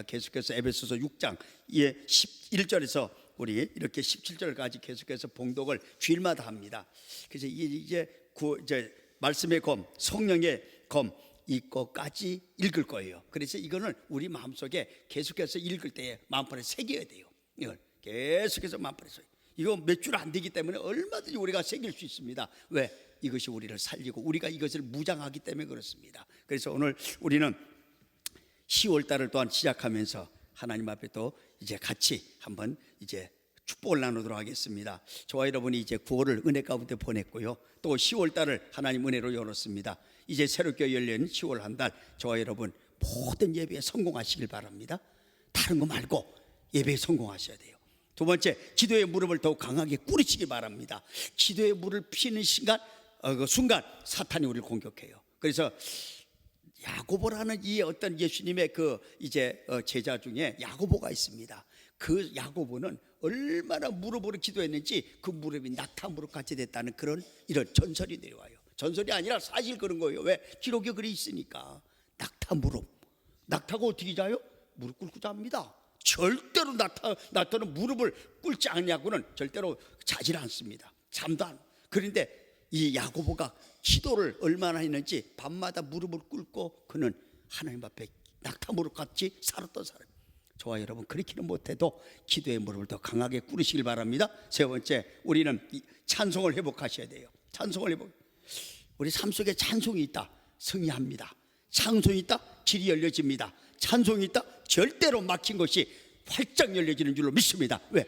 계속해서 에베소서 6장 11절에서 우리 이렇게 17절까지 계속해서 봉독을 주일마다 합니다. 그래서 이제 말씀의 검, 성령의 검 이거까지 읽을 거예요. 그래서 이거는 우리 마음속에 계속해서 읽을 때에 마음판에 새겨야 돼요. 이걸 계속해서 마음판에 새겨. 이거 몇 줄 안 되기 때문에 얼마든지 우리가 새길 수 있습니다. 왜? 이것이 우리를 살리고 우리가 이것을 무장하기 때문에 그렇습니다. 그래서 오늘 우리는 10월 달을 또한 시작하면서 하나님 앞에 또 이제 같이 한번 이제 축복을 나누도록 하겠습니다. 저와 여러분이 이제 9월을 은혜 가운데 보냈고요. 또 10월 달을 하나님 은혜로 열었습니다. 이제 새롭게 열린 10월 한 달 저와 여러분 모든 예배에 성공하시길 바랍니다. 다른 거 말고 예배에 성공하셔야 돼요. 두 번째, 기도의 무릎을 더욱 강하게 꿇으시기 바랍니다. 기도의 무릎을 피는 순간 사탄이 우리를 공격해요. 그래서 야고보라는 이 어떤 예수님의 제자 중에 야고보가 있습니다. 그 야고보는 얼마나 무릎으로 기도했는지 그 무릎이 낙타 무릎 같이 됐다는 이런 전설이 내려와요. 전설이 아니라 사실 그런 거예요. 왜? 기록에 그리 있으니까. 낙타 무릎. 낙타가 어떻게 자요? 무릎 꿇고 잡니다. 절대로 낙타는 무릎을 꿇지 않냐고는 절대로 자질 않습니다. 잠도 안. 그런데 이 야고보가 기도를 얼마나 했는지 밤마다 무릎을 꿇고 그는 하나님 앞에 낙타 무릎 같이 살았던 사람. 저와 여러분 그렇게는 못해도 기도의 무릎을 더 강하게 꿇으시길 바랍니다. 세 번째, 우리는 찬송을 회복하셔야 돼요. 찬송을 회복. 우리 삶 속에 찬송이 있다, 승리합니다. 찬송이 있다, 길이 열려집니다. 찬송이 있다, 절대로 막힌 것이 활짝 열려지는 줄로 믿습니다. 왜?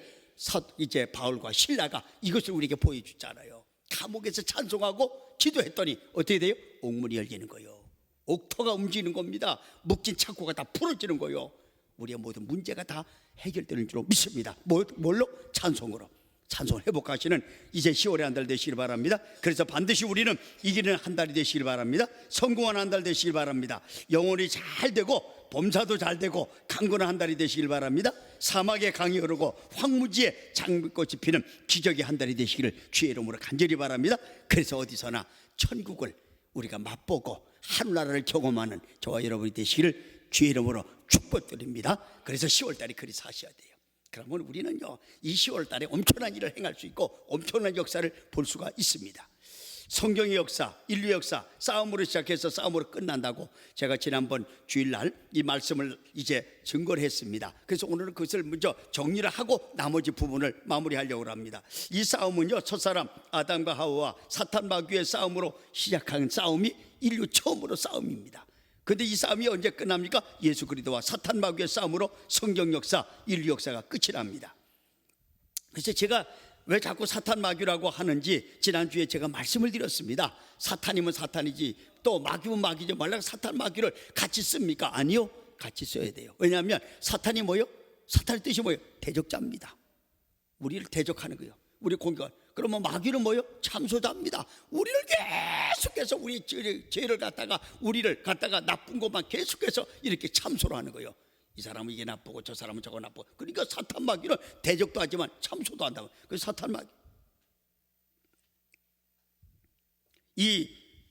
이제 바울과 실라가 이것을 우리에게 보여주잖아요. 감옥에서 찬송하고 기도했더니 어떻게 돼요? 옥문이 열리는 거예요. 옥토가 움직이는 겁니다. 묶인 창고가 다 풀어지는 거예요. 우리의 모든 문제가 다 해결되는 줄로 믿습니다. 뭘로? 찬송으로. 찬송을 회복하시는 이제 10월의 한 달 되시길 바랍니다. 그래서 반드시 우리는 이기는 한 달이 되시길 바랍니다. 성공한 한 달 되시길 바랍니다. 영혼이 잘 되고 범사도 잘 되고 강건한 한 달이 되시길 바랍니다. 사막에 강이 흐르고 황무지에 장미꽃이 피는 기적의 한 달이 되시기를 주의 이름으로 간절히 바랍니다. 그래서 어디서나 천국을 우리가 맛보고 하늘나라를 경험하는 저와 여러분이 되시기를 주의 이름으로 축복드립니다. 그래서 10월달에 그리 사셔야 돼요. 그러면 우리는요, 이 10월달에 엄청난 일을 행할 수 있고 엄청난 역사를 볼 수가 있습니다. 성경의 역사, 인류의 역사, 싸움으로 시작해서 싸움으로 끝난다고 제가 지난번 주일날 이 말씀을 이제 증거를 했습니다. 그래서 오늘은 그것을 먼저 정리를 하고 나머지 부분을 마무리하려고 합니다. 이 싸움은요, 첫사람 아담과 하와와 사탄 마귀의 싸움으로 시작한 싸움이 인류 처음으로 싸움입니다. 그런데 이 싸움이 언제 끝납니까? 예수 그리스도와 사탄 마귀의 싸움으로 성경 역사, 인류 역사가 끝이 납니다. 그래서 제가 왜 자꾸 사탄 마귀라고 하는지 지난주에 제가 말씀을 드렸습니다. 사탄이면 사탄이지 또 마귀면 마귀지 말라고 사탄 마귀를 같이 씁니까? 아니요, 같이 써야 돼요. 왜냐하면 사탄이 뭐예요? 사탄의 뜻이 뭐예요? 대적자입니다. 우리를 대적하는 거예요. 우리 공격을. 그러면 마귀는 뭐예요? 참소자입니다. 우리를 계속해서 우리 죄를 갖다가 우리를 갖다가 나쁜 것만 계속해서 이렇게 참소를 하는 거예요. 이 사람은 이게 나쁘고 저 사람은 저거 나쁘고. 그러니까 사탄 마귀는 대적도 하지만 참소도 한다고. 그래서 사탄 마귀. 이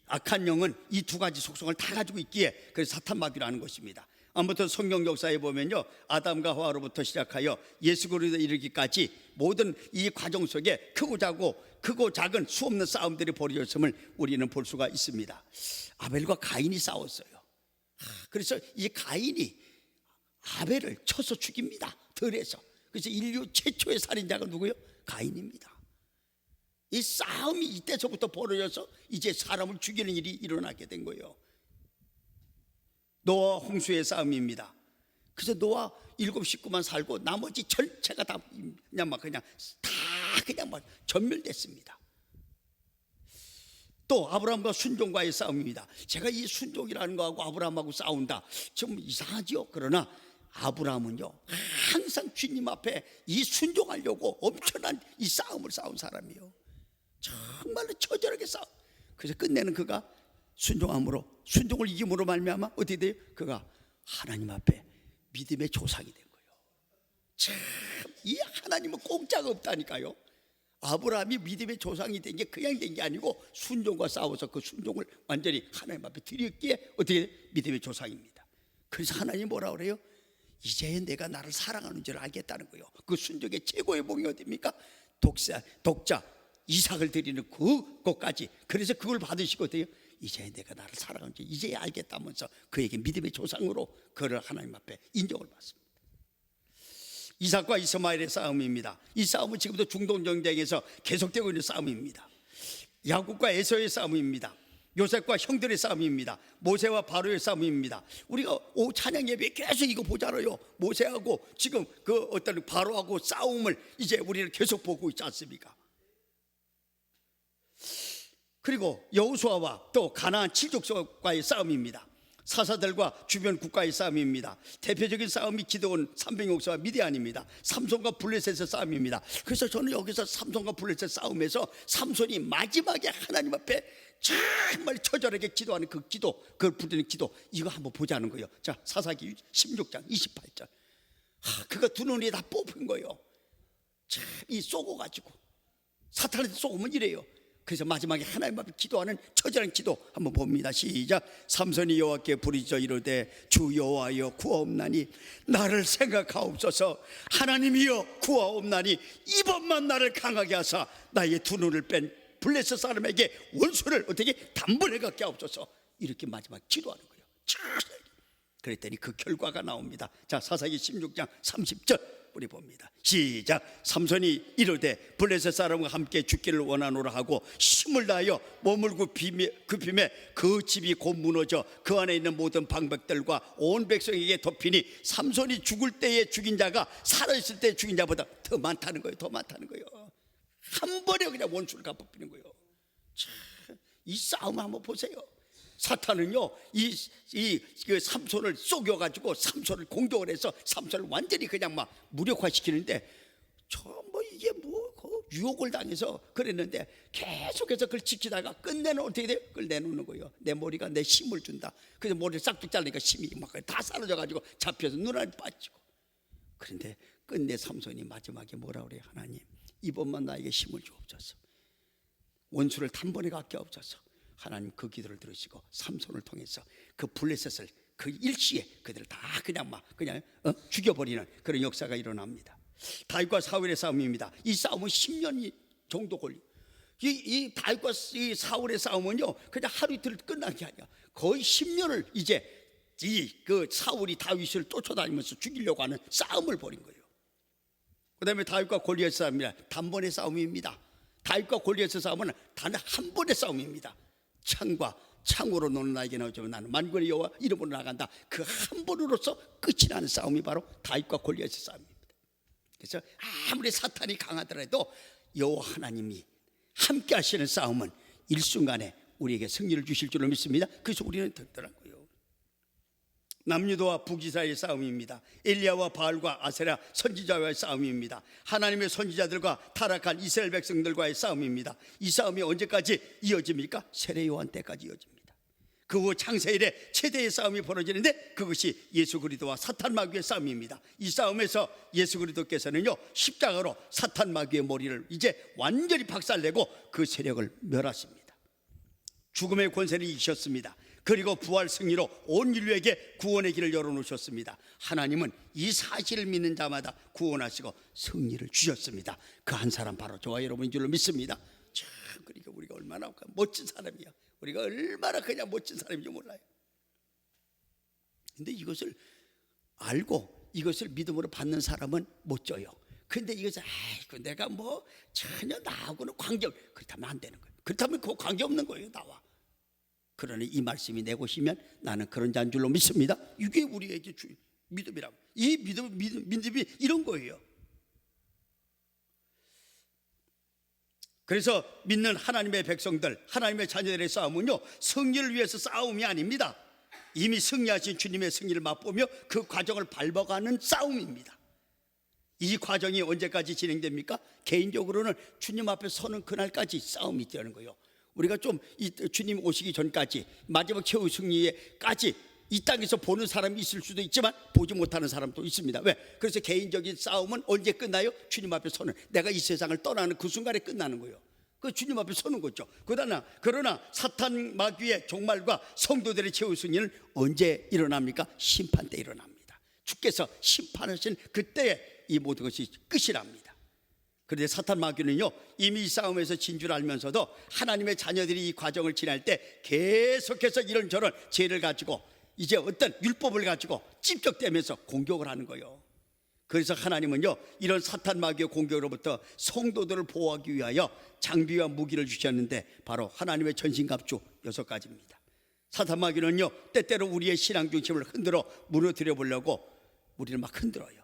악한 영은 이 두 가지 속성을 다 가지고 있기에 그래서 사탄 마귀라는 것입니다. 아무튼 성경 역사에 보면요, 아담과 하와로부터 시작하여 예수 그리스도에 이르기까지 모든 이 과정 속에 크고 작은 수없는 싸움들이 벌어졌음을 우리는 볼 수가 있습니다. 아벨과 가인이 싸웠어요. 그래서 이 가인이 아벨을 쳐서 죽입니다. 들에서. 그래서 인류 최초의 살인자가 누구예요? 가인입니다. 이 싸움이 이때서부터 벌어져서 이제 사람을 죽이는 일이 일어나게 된 거예요. 노아와 홍수의 싸움입니다. 그래서 노아 7 식구만 살고 나머지 전체가 다 그냥 전멸됐습니다. 또 아브라함과 순종과의 싸움입니다. 제가 이 순종이라는 거하고 아브라함하고 싸운다 좀 이상하죠. 그러나 아브라함은요, 항상 주님 앞에 이 순종하려고 엄청난 이 싸움을 싸운 사람이에요. 정말로 처절하게 싸움. 그래서 끝내는 그가 순종을 이김으로 말미암아 어떻게 돼요? 그가 하나님 앞에 믿음의 조상이 된 거예요. 참, 이 하나님은 공짜가 없다니까요. 아브라함이 믿음의 조상이 된 게 그냥 된 게 아니고 순종과 싸워서 그 순종을 완전히 하나님 앞에 드렸기에 어떻게 돼요? 믿음의 조상입니다. 그래서 하나님이 뭐라 그래요? 이제 내가 나를 사랑하는 줄 알겠다는 거예요. 그 순종의 최고의 복이 어디입니까? 독자 이삭을 드리는 그것까지. 그래서 그걸 받으시거든요. 이제 내가 나를 사랑하는 줄 이제 알겠다면서 그에게 믿음의 조상으로 그를 하나님 앞에 인정을 받습니다. 이삭과 이스마엘의 싸움입니다. 이 싸움은 지금도 중동 전쟁에서 계속되고 있는 싸움입니다. 야곱과 에서의 싸움입니다. 요셉과 형들의 싸움입니다. 모세와 바로의 싸움입니다. 우리가 찬양 예배 계속 이거 보잖아요. 모세하고 지금 그 어떤 바로하고 싸움을 이제 우리는 계속 보고 있지 않습니까? 그리고 여호수아와 또 가나안 칠족속과의 싸움입니다. 사사들과 주변 국가의 싸움입니다. 대표적인 싸움이 기드온 300용사와 미디안입니다. 삼손과 블레셋의 싸움입니다. 그래서 저는 여기서 삼손과 블레셋 싸움에서 삼손이 마지막에 하나님 앞에 정말 처절하게 기도하는 그 기도, 그걸 부르는 기도, 이거 한번 보자는 거예요. 자, 사사기 16장 28절. 그가 두 눈이 다 뽑힌 거예요. 참, 이 쏘고가지고 사탄한테 쏘면 이래요. 그래서 마지막에 하나님 앞에 기도하는 처절한 기도 한번 봅니다. 시작. 삼손이 여호와께 부르짖어 이르되 주 여호와여 구하옵나니 나를 생각하옵소서. 하나님이여 구하옵나니 이번만 나를 강하게 하사 나의 두 눈을 뺀 블레셋 사람에게 원수를 어떻게 단번에 갖게 하옵소서. 이렇게 마지막 기도하는 거예요. 그랬더니 그 결과가 나옵니다. 자, 사사기 16장 30절 우리 봅니다. 시작. 삼손이 이르되 블레셋 사람과 함께 죽기를 원하노라 하고 힘을 다하여 몸을 굽힘에 그 집이 곧 무너져 그 안에 있는 모든 방백들과 온 백성에게 덮이니 삼손이 죽을 때에 죽인 자가 살아있을 때 죽인 자보다 더 많다는 거예요. 더 많다는 거예요. 한 번에 그냥 원수를 갚아버리는 거예요. 참, 이 싸움 한번 보세요. 사탄은요, 그 삼손을 속여가지고 삼손을 공격을 해서 삼손을 완전히 그냥 막 무력화시키는데, 이게 유혹을 당해서 그랬는데 계속해서 그걸 지키다가 끝내는 어떻게 돼요? 그걸 내놓는 거예요. 내 머리가 내 힘을 준다. 그래서 머리를 싹둑 자르니까 힘이 막 다 사라져가지고 잡혀서 눈알이 빠지고. 그런데 끝내 삼손이 마지막에 뭐라 그래요? 하나님, 이번만 나에게 힘을 주옵소서. 원수를 단번에 갖게 하옵소서. 하나님 그 기도를 들으시고 삼손을 통해서 그 블레셋을 그 일시에 그들을 다 그냥 죽여버리는 그런 역사가 일어납니다. 다윗과 사울의 싸움입니다. 이 싸움은 10년 정도 걸려. 이 다윗과 이 사울의 싸움은요, 그냥 하루 이틀 끝난 게 아니야. 거의 10년을 이제 그 사울이 다윗을 쫓아다니면서 죽이려고 하는 싸움을 벌인 거예요. 그 다음에 다윗과 골리앗 싸움입니다. 단번의 싸움입니다. 다윗과 골리앗의 싸움은 단 한 번의 싸움입니다. 창과 창으로 너는 나에게 나오지만 나는 만군의 여호와 이름으로 나간다. 그 한 번으로서 끝이 나는 싸움이 바로 다윗과 골리앗의 싸움입니다. 그래서 아무리 사탄이 강하더라도 여호와 하나님이 함께 하시는 싸움은 일순간에 우리에게 승리를 주실 줄로 믿습니다. 그래서 우리는 든든한 거예요. 남유다와 북이스라엘의 싸움입니다. 엘리야와 바알과 아세라 선지자와의 싸움입니다. 하나님의 선지자들과 타락한 이스라엘 백성들과의 싸움입니다. 이 싸움이 언제까지 이어집니까? 세례 요한 때까지 이어집니다. 그 후 창세 이래 최대의 싸움이 벌어지는데 그것이 예수 그리스도와 사탄 마귀의 싸움입니다. 이 싸움에서 예수 그리스도께서는요, 십자가로 사탄 마귀의 머리를 이제 완전히 박살내고 그 세력을 멸하십니다. 죽음의 권세를 이기셨습니다. 그리고 부활 승리로 온 인류에게 구원의 길을 열어놓으셨습니다. 하나님은 이 사실을 믿는 자마다 구원하시고 승리를 주셨습니다. 그 한 사람 바로 저와 여러분인 줄로 믿습니다. 참, 그러니까 우리가 얼마나 멋진 사람이야. 우리가 얼마나 그냥 멋진 사람인지 몰라요. 근데 이것을 알고 이것을 믿음으로 받는 사람은 못 져요. 근데 이것을 내가 전혀 나하고는 관계없, 그렇다면 안 되는 거예요. 그렇다면 그 관계없는 거예요, 나와. 그러니 이 말씀이 내 것이면 나는 그런 자인 줄로 믿습니다. 이게 우리에게 믿음이라고. 이 믿음이 이런 거예요. 그래서 믿는 하나님의 백성들, 하나님의 자녀들의 싸움은요, 승리를 위해서 싸움이 아닙니다. 이미 승리하신 주님의 승리를 맛보며 그 과정을 밟아가는 싸움입니다. 이 과정이 언제까지 진행됩니까? 개인적으로는 주님 앞에 서는 그날까지 싸움이 있다는 거예요. 우리가 좀 주님 오시기 전까지, 마지막 최후 승리에까지 이 땅에서 보는 사람이 있을 수도 있지만 보지 못하는 사람도 있습니다. 왜? 그래서 개인적인 싸움은 언제 끝나요? 주님 앞에 서는, 내가 이 세상을 떠나는 그 순간에 끝나는 거예요. 그 주님 앞에 서는 거죠. 그러나 사탄 마귀의 종말과 성도들의 최후 승리는 언제 일어납니까? 심판 때 일어납니다. 주께서 심판하신 그때에 이 모든 것이 끝이랍니다. 그런데 사탄 마귀는요, 이미 이 싸움에서 진 줄 알면서도 하나님의 자녀들이 이 과정을 지날 때 계속해서 이런저런 죄를 가지고 이제 어떤 율법을 가지고 찝적대면서 공격을 하는 거예요. 그래서 하나님은요, 이런 사탄 마귀의 공격으로부터 성도들을 보호하기 위하여 장비와 무기를 주셨는데 바로 하나님의 전신갑주 6가지입니다. 사탄 마귀는요, 때때로 우리의 신앙 중심을 흔들어 무너뜨려 보려고 우리를 막 흔들어요.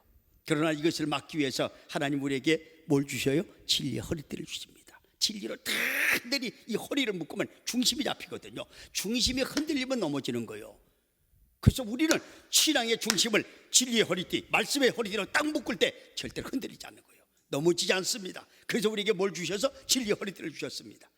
그러나 이것을 막기 위해서 하나님 우리에게 뭘 주셔요? 진리의 허리띠를 주십니다. 진리로 단단히 이 허리를 묶으면 중심이 잡히거든요. 중심이 흔들리면 넘어지는 거예요. 그래서 우리는 신앙의 중심을 진리의 허리띠, 말씀의 허리띠로 딱 묶을 때 절대로 흔들리지 않는 거예요. 넘어지지 않습니다. 그래서 우리에게 뭘 주셔서 진리의 허리띠를 주셨습니다.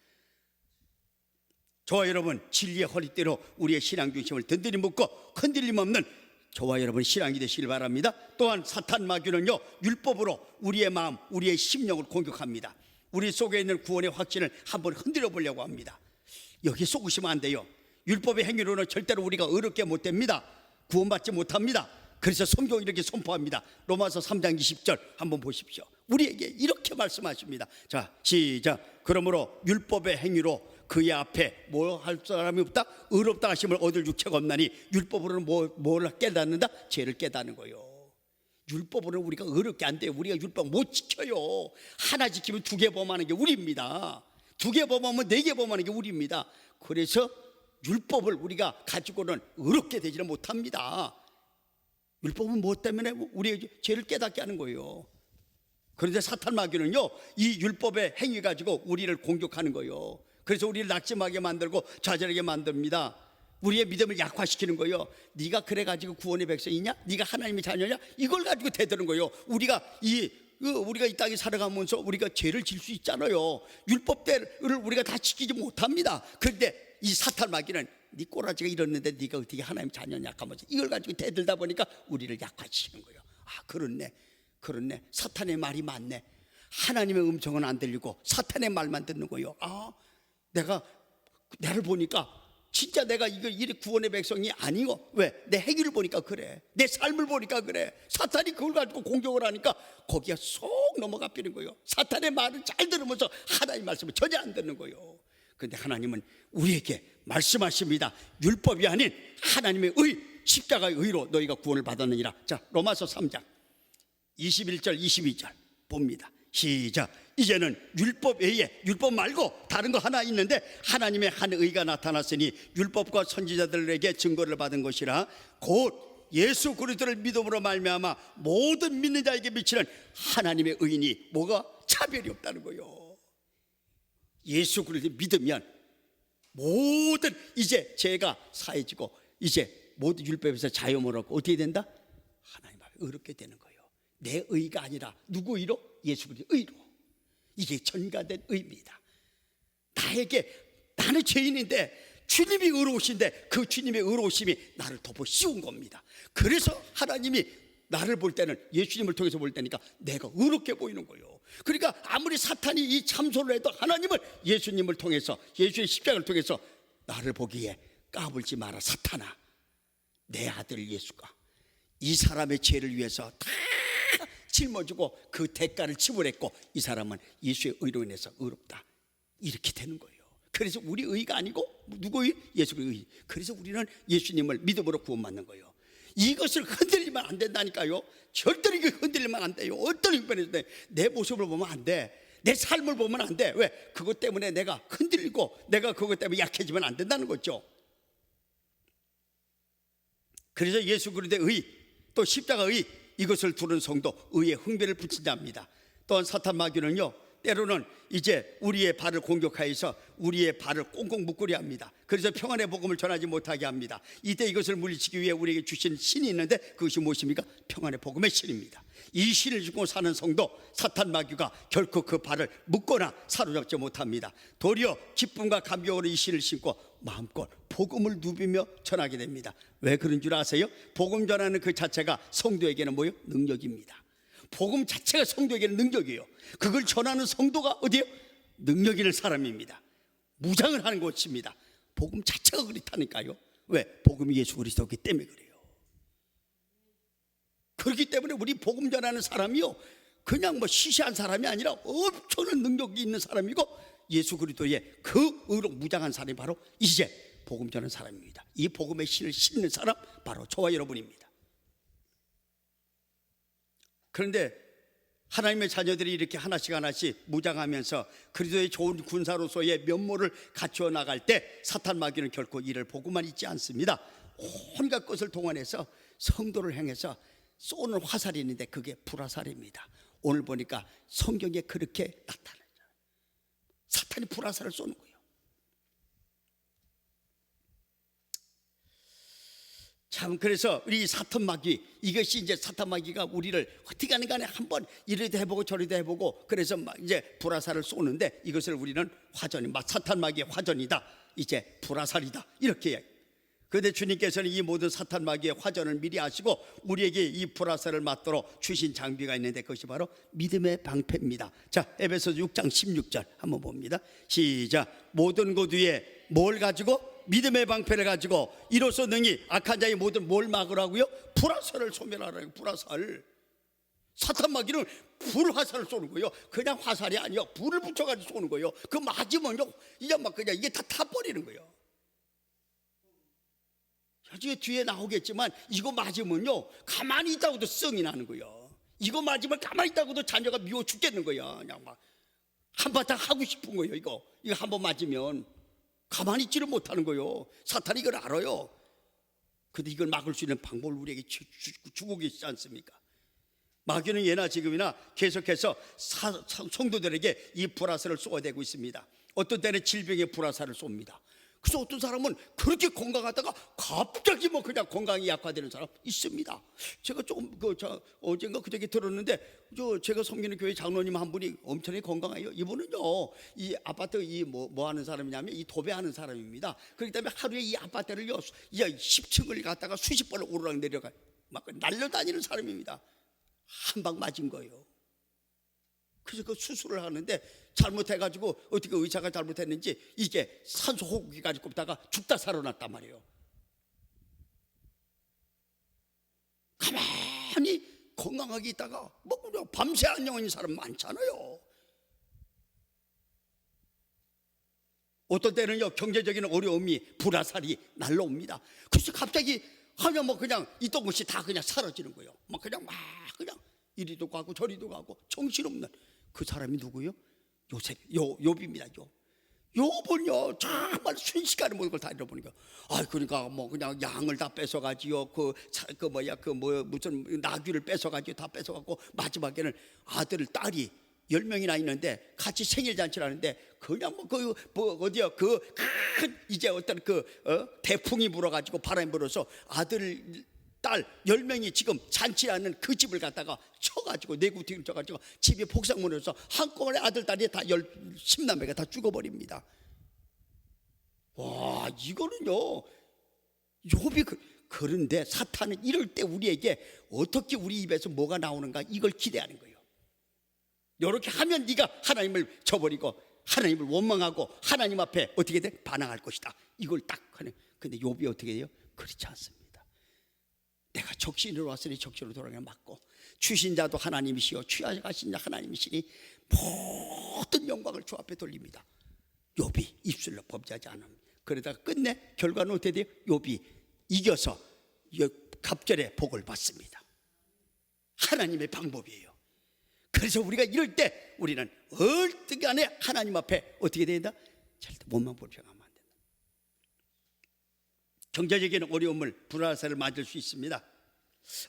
저와 여러분, 진리의 허리띠로 우리의 신앙 중심을 든든히 묶고 흔들림 없는 저와 여러분 신앙이 되시길 바랍니다. 또한 사탄 마귀는요, 율법으로 우리의 마음, 우리의 심령을 공격합니다. 우리 속에 있는 구원의 확신을 한번 흔들어 보려고 합니다. 여기 속으시면 안 돼요. 율법의 행위로는 절대로 우리가 의롭게 못 됩니다. 구원받지 못합니다. 그래서 성경이 이렇게 선포합니다. 로마서 3장 20절 한번 보십시오. 우리에게 이렇게 말씀하십니다. 자, 시작. 그러므로 율법의 행위로 그의 앞에 뭐 할 사람이 없다? 의롭다 하심을 얻을 육체가 없나니 율법으로는 뭘 깨닫는다? 죄를 깨닫는 거예요. 율법으로는 우리가 의롭게 안 돼요. 우리가 율법 못 지켜요. 하나 지키면 2개 범하는 게 우리입니다. 2개 범하면 4개 범하는 게 우리입니다. 그래서 율법을 우리가 가지고는 의롭게 되지는 못합니다. 율법은 무엇 때문에 우리의 죄를 깨닫게 하는 거예요. 그런데 사탄 마귀는요, 이 율법의 행위 가지고 우리를 공격하는 거예요. 그래서 우리를 낙심하게 만들고 좌절하게 만듭니다. 우리의 믿음을 약화시키는 거예요. 네가 그래가지고 구원의 백성이냐? 네가 하나님의 자녀냐? 이걸 가지고 대드는 거예요. 우리가 이 땅에 살아가면서 우리가 죄를 질 수 있잖아요. 율법대를 우리가 다 지키지 못합니다. 그런데 이 사탄 마귀는 네 꼬라지가 이렇는데 네가 어떻게 하나님 자녀냐 하면서 이걸 가지고 대들다 보니까 우리를 약화시키는 거예요. 아, 그렇네. 사탄의 말이 맞네. 하나님의 음성은 안 들리고 사탄의 말만 듣는 거예요. 아, 나를 보니까 진짜 내가 이래 구원의 백성이 아니고, 왜? 내 행위를 보니까 그래. 내 삶을 보니까 그래. 사탄이 그걸 가지고 공격을 하니까 거기에 쏙 넘어가 버리는 거예요. 사탄의 말을 잘 들으면서 하나님 말씀을 전혀 안 듣는 거예요. 그런데 하나님은 우리에게 말씀하십니다. 율법이 아닌 하나님의 의, 십자가의 의로 너희가 구원을 받았느니라. 자, 로마서 3장 21절 22절 봅니다. 시작. 이제는 율법 외에, 율법 말고 다른 거 하나 있는데 하나님의 한 의가 나타났으니 율법과 선지자들에게 증거를 받은 것이라 곧 예수 그리스도를 믿음으로 말미암아 모든 믿는 자에게 미치는 하나님의 의인이 뭐가 차별이 없다는 거예요. 예수 그리스도를 믿으면 모든 이제 죄가 사해지고 이제 모든 율법에서 자유를 얻고 어떻게 된다? 하나님 앞에 의롭게 되는 거예요. 내 의가 아니라 누구 의로? 예수 그리스도 의로. 이게 전가된 의입니다. 나는 죄인인데 주님이 의로우신데 그 주님의 의로우심이 나를 덮어 씌운 겁니다. 그래서 하나님이 나를 볼 때는 예수님을 통해서 볼 때니까 내가 의롭게 보이는 거예요. 그러니까 아무리 사탄이 이 참소를 해도 하나님은 예수님을 통해서, 예수의 십자가를 통해서 나를 보기에 까불지 마라 사탄아. 내 아들 예수가 이 사람의 죄를 위해서 다 짊어지고 그 대가를 지불했고 이 사람은 예수의 의로 인해서 의롭다. 이렇게 되는 거예요. 그래서 우리 의가 아니고 누구의? 예수의 의. 그래서 우리는 예수님을 믿음으로 구원받는 거예요. 이것을 흔들리면 안 된다니까요. 절대로 이게 흔들리면 안 돼요. 어떤 형편에서 내 모습을 보면 안 돼. 내 삶을 보면 안 돼. 왜? 그것 때문에 내가 흔들리고 내가 그것 때문에 약해지면 안 된다는 거죠. 그래서 예수 그리스도의 의, 또 십자가의 이것을 두는 성도 의의 흥배를 붙인다 합니다. 또한 사탄 마귀는요, 때로는 이제 우리의 발을 공격하여서 우리의 발을 꽁꽁 묶으려 합니다. 그래서 평안의 복음을 전하지 못하게 합니다. 이때 이것을 물리치기 위해 우리에게 주신 신이 있는데 그것이 무엇입니까? 평안의 복음의 신입니다. 이 신을 주고 사는 성도 사탄 마귀가 결코 그 발을 묶거나 사로잡지 못합니다. 도리어 기쁨과 감격으로 이 신을 신고 마음껏 복음을 누비며 전하게 됩니다. 왜 그런 줄 아세요? 복음 전하는 그 자체가 성도에게는 뭐예요? 능력입니다. 복음 자체가 성도에게는 능력이에요. 그걸 전하는 성도가 어디예요? 능력 있는 사람입니다. 무장을 하는 것입니다. 복음 자체가 그렇다니까요. 왜? 복음이 예수 그리스도이기 때문에 그래요. 그렇기 때문에 우리 복음 전하는 사람이요, 그냥 뭐 시시한 사람이 아니라 엄청난 능력이 있는 사람이고, 예수 그리스도의 그 의로 무장한 사람이 바로 이제 복음 전하는 사람입니다. 이 복음의 신을 신는 사람 바로 저와 여러분입니다. 그런데 하나님의 자녀들이 이렇게 하나씩 하나씩 무장하면서 그리스도의 좋은 군사로서의 면모를 갖추어 나갈 때 사탄 마귀는 결코 이를 보고만 있지 않습니다. 온갖 것을 동원해서 성도를 향해서 쏘는 화살이 있는데 그게 불화살입니다. 오늘 보니까 성경에 그렇게 나타나요. 사탄이 불화살을 쏘는 거예요. 참, 그래서 우리 사탄 마귀, 이것이 이제 사탄 마귀가 우리를 어떻게 하는 간에 한번 이리도 해보고 저리도 해보고, 그래서 이제 불화살을 쏘는데 이것을 우리는 화전이, 사탄 마귀의 화전이다, 이제 불화살이다, 이렇게 이야기해요. 그런데 주님께서는 이 모든 사탄 마귀의 화전을 미리 아시고 우리에게 이 불화살을 맞도록 주신 장비가 있는데 그것이 바로 믿음의 방패입니다. 자, 에베소서 6장 16절 한번 봅니다. 시작. 모든 것 위에 뭘 가지고? 믿음의 방패를 가지고 이로써 능히 악한 자의 모든 뭘 막으라고요? 불화살을 소멸하라고요. 불화살. 사탄 마귀는 불화살을 쏘는 거예요. 그냥 화살이 아니요, 불을 붙여가지고 쏘는 거예요. 그 맞으면요, 이제 막 그냥 이게 다 타버리는 거예요. 나중에 뒤에 나오겠지만 이거 맞으면요, 가만히 있다고도 성이 나는 거예요. 이거 맞으면 가만히 있다고도 자녀가 미워 죽겠는 거야. 그냥 막 한바탕 하고 싶은 거예요. 이거 한번 맞으면 가만히 있지를 못하는 거예요. 사탄이 이걸 알아요. 근데 이걸 막을 수 있는 방법을 우리에게 주고 계시지 않습니까? 마귀는 예나 지금이나 계속해서 성도들에게 이 불화살을 쏘아대고 있습니다. 어떤 때는 질병의 불화살을 쏩니다. 그래서 어떤 사람은 그렇게 건강하다가 갑자기 뭐 그냥 건강이 약화되는 사람 있습니다. 제가 조금 어젠가 그저께 들었는데, 제가 섬기는 교회 장로님 한 분이 엄청나게 건강해요. 이분은요, 이 아파트 뭐 하는 사람이냐면 이 도배하는 사람입니다. 그렇기 때문에 하루에 이 아파트를요 10층을 갔다가 수십 번을 오르락 내려가 막 날려다니는 사람입니다. 한 방 맞은 거예요. 그래서 그 수술을 하는데 잘못해가지고 어떻게 의사가 잘못했는지 이게 산소 호흡기까지 꼽다가 죽다 살아났단 말이에요. 가만히 건강하게 있다가 뭐 밤새 안녕한 사람 많잖아요. 어떤 때는요 경제적인 어려움이 불화살이 날라옵니다. 그래서 갑자기 하면 뭐 그냥 있던 것이 다 그냥 사라지는 거예요. 막 그냥 이리도 가고 저리도 가고 정신없는 그 사람이 누구요? 욥입니다. 욥은요 정말 순식간에 모든 걸 다 잃어버리니까, 그러니까 뭐 그냥 양을 다 뺏어가지요, 무슨 나귀를 뺏어가지고 다 뺏어가고, 마지막에는 아들 딸이 10명이나 있는데 같이 생일 잔치를 하는데 그냥 이제 어떤 대풍이 불어가지고 바람이 불어서 아들 딸 10명이 지금 잔치하는 그 집을 갖다가 쳐가지고 내구티를 쳐가지고 집이 폭삭문에서 한꺼번에 아들 딸이 다 10남매가 다 죽어버립니다. 와, 이거는요 욥이 그런데 사탄은 이럴 때 우리에게 어떻게 우리 입에서 뭐가 나오는가 이걸 기대하는 거예요. 이렇게 하면 네가 하나님을 저버리고 하나님을 원망하고 하나님 앞에 어떻게 돼? 반항할 것이다. 이걸 딱 하는. 근데 욥이 어떻게 돼요? 그렇지 않습니다. 내가 적신으로 왔으니 적신으로 돌아가면 맞고, 추신자도 하나님이시요 취하신 자 하나님이시니 모든 영광을 주 앞에 돌립니다. 욥이 입술로 범죄하지 않음. 그러다가 끝내 결과는 어떻게 돼요? 욥이 이겨서 갑절의 복을 받습니다. 하나님의 방법이에요. 그래서 우리가 이럴 때 우리는 얼뜨간에 하나님 앞에 어떻게 된다? 절대 몸만 불평하면 안 된다. 경제적인 어려움을 불화살을 맞을 수 있습니다.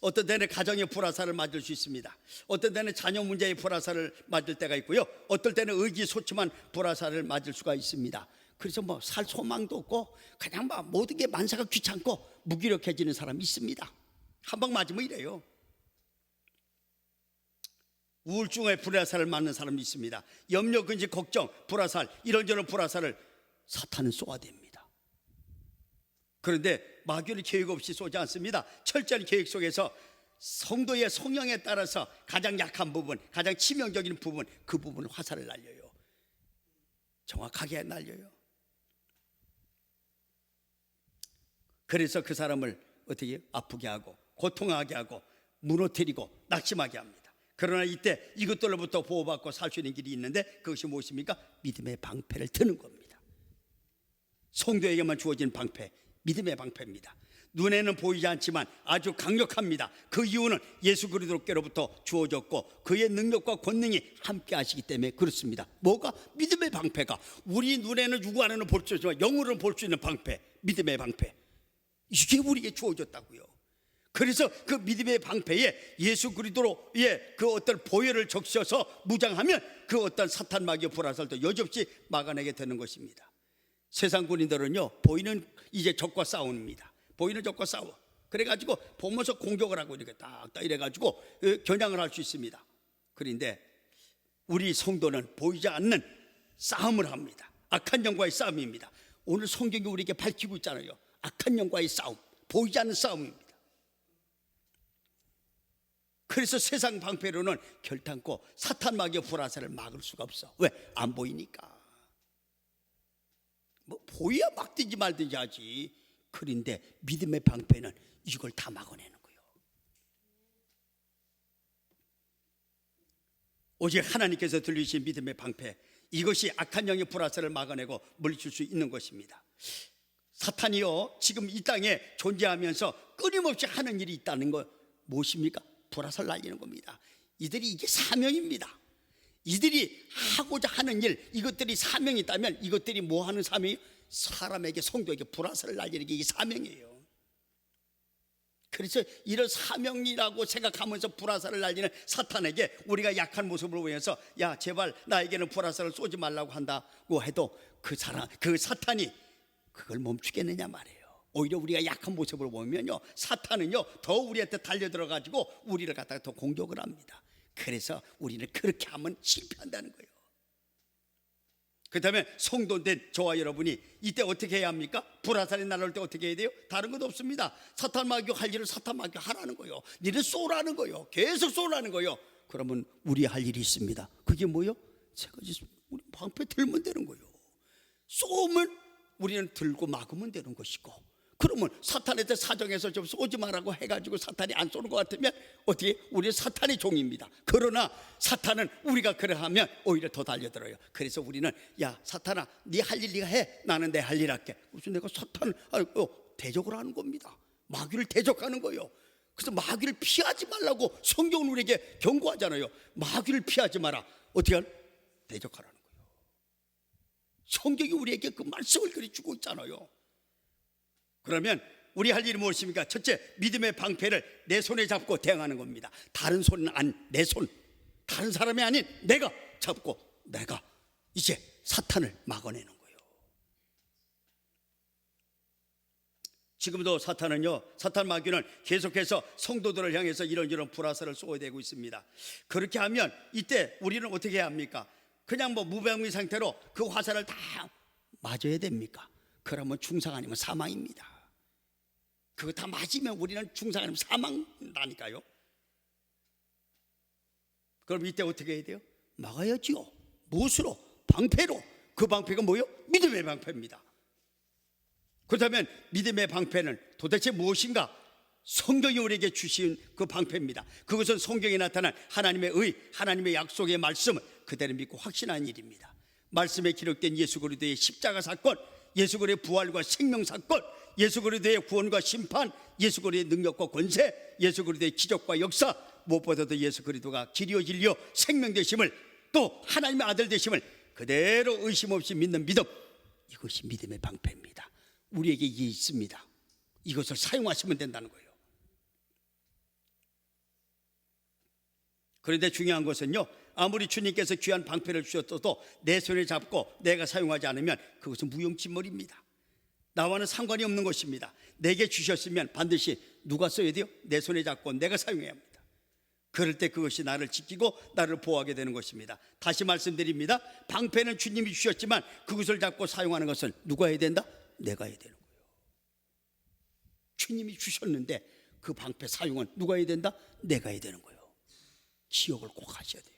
어떤 때는 가정의 불화살을 맞을 수 있습니다. 어떤 때는 자녀 문제의 불화살을 맞을 때가 있고요, 어떨 때는 의기소침한 불화살을 맞을 수가 있습니다. 그래서 뭐 살 소망도 없고 그냥 막 모든 게 만사가 귀찮고 무기력해지는 사람이 있습니다. 한 방 맞으면 이래요. 우울증의 불화살을 맞는 사람이 있습니다. 염려, 근심, 걱정, 불화살, 이런저런 불화살을 사탄은 쏘아댑니다. 그런데 마귀는 계획 없이 쏘지 않습니다. 철저한 계획 속에서 성도의 성령에 따라서 가장 약한 부분, 가장 치명적인 부분, 그 부분을 화살을 날려요. 정확하게 날려요. 그래서 그 사람을 어떻게 아프게 하고 고통하게 하고 무너뜨리고 낙심하게 합니다. 그러나 이때 이것들로부터 보호받고 살 수 있는 길이 있는데 그것이 무엇입니까? 믿음의 방패를 드는 겁니다. 성도에게만 주어진 방패, 믿음의 방패입니다. 눈에는 보이지 않지만 아주 강력합니다. 그 이유는 예수 그리스도께로부터 주어졌고 그의 능력과 권능이 함께 하시기 때문에 그렇습니다. 뭐가? 믿음의 방패가 우리 눈에는 육안에는 볼 수 있지만 영으로는 볼 수 있는 방패, 믿음의 방패, 이게 우리에게 주어졌다고요. 그래서 그 믿음의 방패에 예수 그리스도의 그 어떤 보혈을 적셔서 무장하면 그 어떤 사탄 마귀의 불화살도 여지없이 막아내게 되는 것입니다. 세상 군인들은요, 보이는 이제 적과 싸웁니다. 보이는 적과 싸워. 그래가지고 보면서 공격을 하고 이렇게 딱딱 이래가지고 겨냥을 할 수 있습니다. 그런데 우리 성도는 보이지 않는 싸움을 합니다. 악한 영과의 싸움입니다. 오늘 성경이 우리에게 밝히고 있잖아요. 악한 영과의 싸움, 보이지 않는 싸움입니다. 그래서 세상 방패로는 결단코 사탄 마귀의 불화살을 막을 수가 없어. 왜? 안 보이니까. 뭐 보여야 막든지 말든지 하지. 그런데 믿음의 방패는 이걸 다 막아내는 거예요. 오직 하나님께서 들리신 믿음의 방패, 이것이 악한 영의 불화살을 막아내고 물리칠 수 있는 것입니다. 사탄이요, 지금 이 땅에 존재하면서 끊임없이 하는 일이 있다는 거 무엇입니까? 불화살 날리는 겁니다. 이들이 이게 사명입니다. 이들이 하고자 하는 일, 이것들이 사명이 있다면 이것들이 뭐 하는 사명이에요? 사람에게, 성도에게 불화살을 날리는 게 이게 사명이에요. 그래서 이런 사명이라고 생각하면서 불화살을 날리는 사탄에게 우리가 약한 모습을 보여서 야, 제발 나에게는 불화살을 쏘지 말라고 한다고 해도 그 사탄이 그걸 멈추겠느냐 말이에요. 오히려 우리가 약한 모습을 보면요, 사탄은요 더 우리한테 달려들어가지고 우리를 갖다가 더 공격을 합니다. 그래서 우리는 그렇게 하면 실패한다는 거예요. 그렇다면 성도된 저와 여러분이 이때 어떻게 해야 합니까? 불화살이 날아올 때 어떻게 해야 돼요? 다른 것 없습니다. 사탄 마귀 할 일을 사탄 마귀 하라는 거예요. 니는 쏘라는 거예요. 계속 쏘라는 거예요. 그러면 우리 할 일이 있습니다. 그게 뭐예요? 세 가지. 우리 방패 들면 되는 거예요. 쏘면 우리는 들고 막으면 되는 것이고, 그러면 사탄한테 사정해서 좀 쏘지 말라고 해가지고 사탄이 안 쏘는 것 같으면 어떻게? 우리는 사탄의 종입니다. 그러나 사탄은 우리가 그래 하면 오히려 더 달려들어요. 그래서 우리는 야, 사탄아, 네 할 일 네가 해, 나는 내 할 일 할게. 그래서 내가 사탄을 대적을 하는 겁니다. 마귀를 대적하는 거예요. 그래서 마귀를 피하지 말라고 성경은 우리에게 경고하잖아요. 마귀를 피하지 마라. 어떻게 하는? 대적하라는 거예요. 성경이 우리에게 그 말씀을 그리 주고 있잖아요. 그러면 우리 할 일이 무엇입니까? 첫째, 믿음의 방패를 내 손에 잡고 대응하는 겁니다. 다른 손은 내 손, 다른 사람이 아닌 내가 잡고 내가 이제 사탄을 막아내는 거예요. 지금도 사탄은요, 사탄 마귀는 계속해서 성도들을 향해서 이런저런 불화살을 쏘아대고 있습니다. 그렇게 하면 이때 우리는 어떻게 해야 합니까? 그냥 뭐 무방비 상태로 그 화살을 다 맞아야 됩니까? 그러면 중상 아니면 사망입니다. 그거 다 맞으면 우리는 중상 아니면 사망이라니까요. 그럼 이때 어떻게 해야 돼요? 막아야지요. 무엇으로? 방패로. 그 방패가 뭐예요? 믿음의 방패입니다. 그렇다면 믿음의 방패는 도대체 무엇인가? 성경이 우리에게 주신 그 방패입니다. 그것은 성경에 나타난 하나님의 의, 하나님의 약속의 말씀을 그대로 믿고 확신한 일입니다. 말씀에 기록된 예수 그리스도의 십자가 사건, 예수 그리스도의 부활과 생명 사건, 예수 그리스도의 구원과 심판, 예수 그리스도의 능력과 권세, 예수 그리스도의 기적과 역사, 무엇보다도 예수 그리스도가 길이요 진리요 생명 되심을, 또 하나님의 아들 되심을 그대로 의심 없이 믿는 믿음, 이것이 믿음의 방패입니다. 우리에게 이게 있습니다. 이것을 사용하시면 된다는 거예요. 그런데 중요한 것은요, 아무리 주님께서 귀한 방패를 주셨어도 내 손에 잡고 내가 사용하지 않으면 그것은 무용지물입니다. 나와는 상관이 없는 것입니다. 내게 주셨으면 반드시 누가 써야 돼요? 내 손에 잡고 내가 사용해야 합니다. 그럴 때 그것이 나를 지키고 나를 보호하게 되는 것입니다. 다시 말씀드립니다. 방패는 주님이 주셨지만 그것을 잡고 사용하는 것은 누가 해야 된다? 내가 해야 되는 거예요. 주님이 주셨는데 그 방패 사용은 누가 해야 된다? 내가 해야 되는 거예요. 기억을 꼭 하셔야 돼요.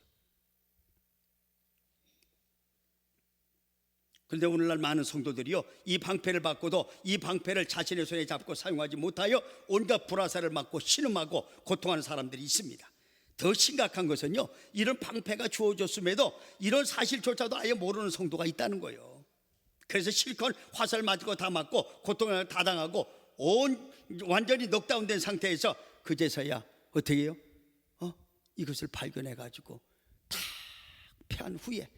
그런데 오늘날 많은 성도들이요, 이 방패를 받고도 이 방패를 자신의 손에 잡고 사용하지 못하여 온갖 불화살을 맞고 신음하고 고통하는 사람들이 있습니다. 더 심각한 것은요, 이런 방패가 주어졌음에도 이런 사실조차도 아예 모르는 성도가 있다는 거예요. 그래서 실컷 화살 맞고 다 맞고 고통을 다 당하고 완전히 넉다운된 상태에서 그제서야 어떻게 해요? 이것을 발견해 가지고 탁 펴한 후에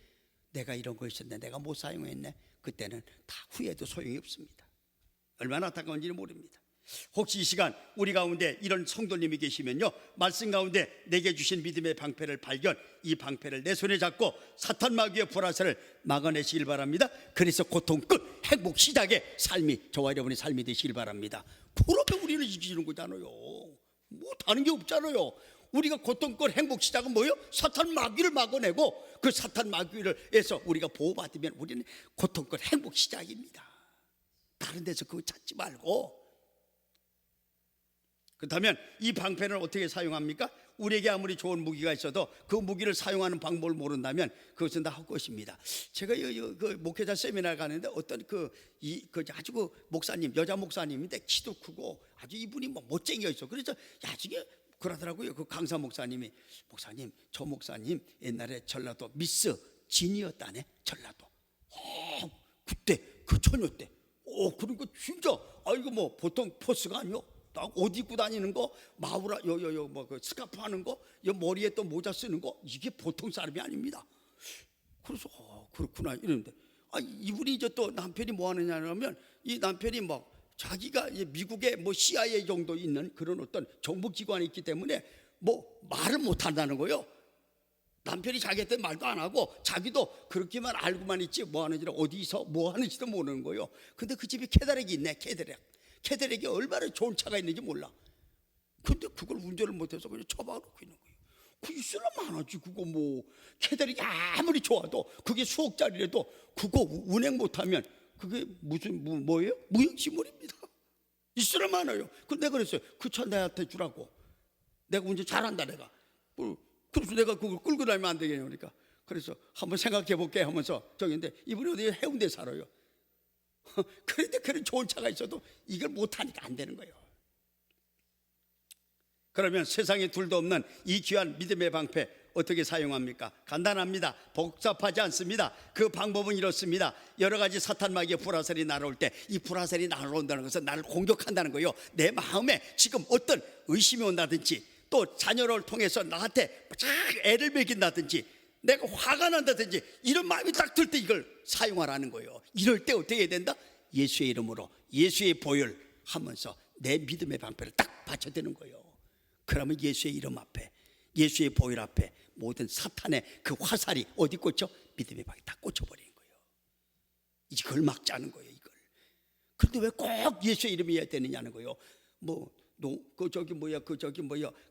내가 이런 거 있었는데 내가 못 사용했네. 그때는 다 후회도 소용이 없습니다. 얼마나 안타까운지는 모릅니다. 혹시 이 시간 우리 가운데 이런 성도님이 계시면요, 말씀 가운데 내게 주신 믿음의 방패를 발견, 이 방패를 내 손에 잡고 사탄 마귀의 불화살을 막아내시길 바랍니다. 그래서 고통 끝, 행복 시작의 삶이 저와 여러분의 삶이 되시길 바랍니다. 그러면 우리는 이기는 거잖아요. 뭐 다른 게 없잖아요. 우리가 고통 끝, 행복 시작은 뭐예요? 사탄 마귀를 막아내고 그 사탄 마귀를해서 우리가 보호받으면 우리는 고통 끝, 행복 시작입니다. 다른 데서 그거 찾지 말고. 그렇다면 이 방패는 어떻게 사용합니까? 우리에게 아무리 좋은 무기가 있어도 그 무기를 사용하는 방법을 모른다면 그것은 다 헛것입니다. 제가 그 목회자 세미나 가는데 어떤 아주 그 목사님, 여자 목사님인데 키도 크고 아주 이분이 뭐 멋쟁이가 있어. 그래서 나중에 그러더라고요. 그 강사 목사님이, 목사님, 저 목사님 옛날에 전라도 미스 진이었다네. 전라도. 그때 그 처녀 때. 그러니까 진짜 이거 뭐 보통 포스가 아니요. 딱 옷 입고 다니는 거, 마우라 뭐 그 스카프 하는 거, 머리에 또 모자 쓰는 거, 이게 보통 사람이 아닙니다. 그래서 그렇구나 이러는데, 이분이 이제 또 남편이 뭐 하느냐면, 이 남편이 뭐 자기가 미국에 뭐 CIA 정도 있는 그런 어떤 정보기관에 있기 때문에 뭐 말을 못 한다는 거예요. 남편이 자기한테 말도 안 하고 자기도 그렇게만 알고만 있지 뭐 하는지를 어디서 뭐 하는지도 모르는 거예요. 근데 그 집에 캐다렉이 있네. 캐다렉이 얼마나 좋은 차가 있는지 몰라. 근데 그걸 운전을 못해서 그냥 처박아놓고 있는 거예요. 그 있으나 많아지. 그거 뭐 캐다렉이 아무리 좋아도 그게 수억짜리라도 그거 운행 못하면 그게 무슨 뭐예요? 무형지물입니다. 있으나 많아요. 근데 내가 그랬어요. 그 차 내한테 주라고. 내가 운전 잘한다 내가. 그래서 내가 그걸 끌고 다니면 안 되겠냐 그러니까. 그래서 한번 생각해 볼게 하면서 저기인데 이분이 어디 해운대 살아요. 그런데 그런 좋은 차가 있어도 이걸 못하니까 안 되는 거예요. 그러면 세상에 둘도 없는 이 귀한 믿음의 방패 어떻게 사용합니까? 간단합니다. 복잡하지 않습니다. 그 방법은 이렇습니다. 여러 가지 사탄 마귀의 불화살이 날아올 때 이 불화살이 날아온다는 것은 나를 공격한다는 거예요. 내 마음에 지금 어떤 의심이 온다든지 또 자녀를 통해서 나한테 애를 먹인다든지 내가 화가 난다든지 이런 마음이 딱 들 때 이걸 사용하라는 거예요. 이럴 때 어떻게 해야 된다? 예수의 이름으로 예수의 보혈 하면서 내 믿음의 방패를 딱 받쳐드는 거예요. 그러면 예수의 이름 앞에 예수의 보혈 앞에 모든 사탄의 그 화살이 어디 꽂혀? 믿음의 방패에 딱 꽂혀버리는 거예요. 이걸 막자는 거예요. 이걸. 그런데 왜 꼭 예수의 이름이어야 되느냐는 거예요.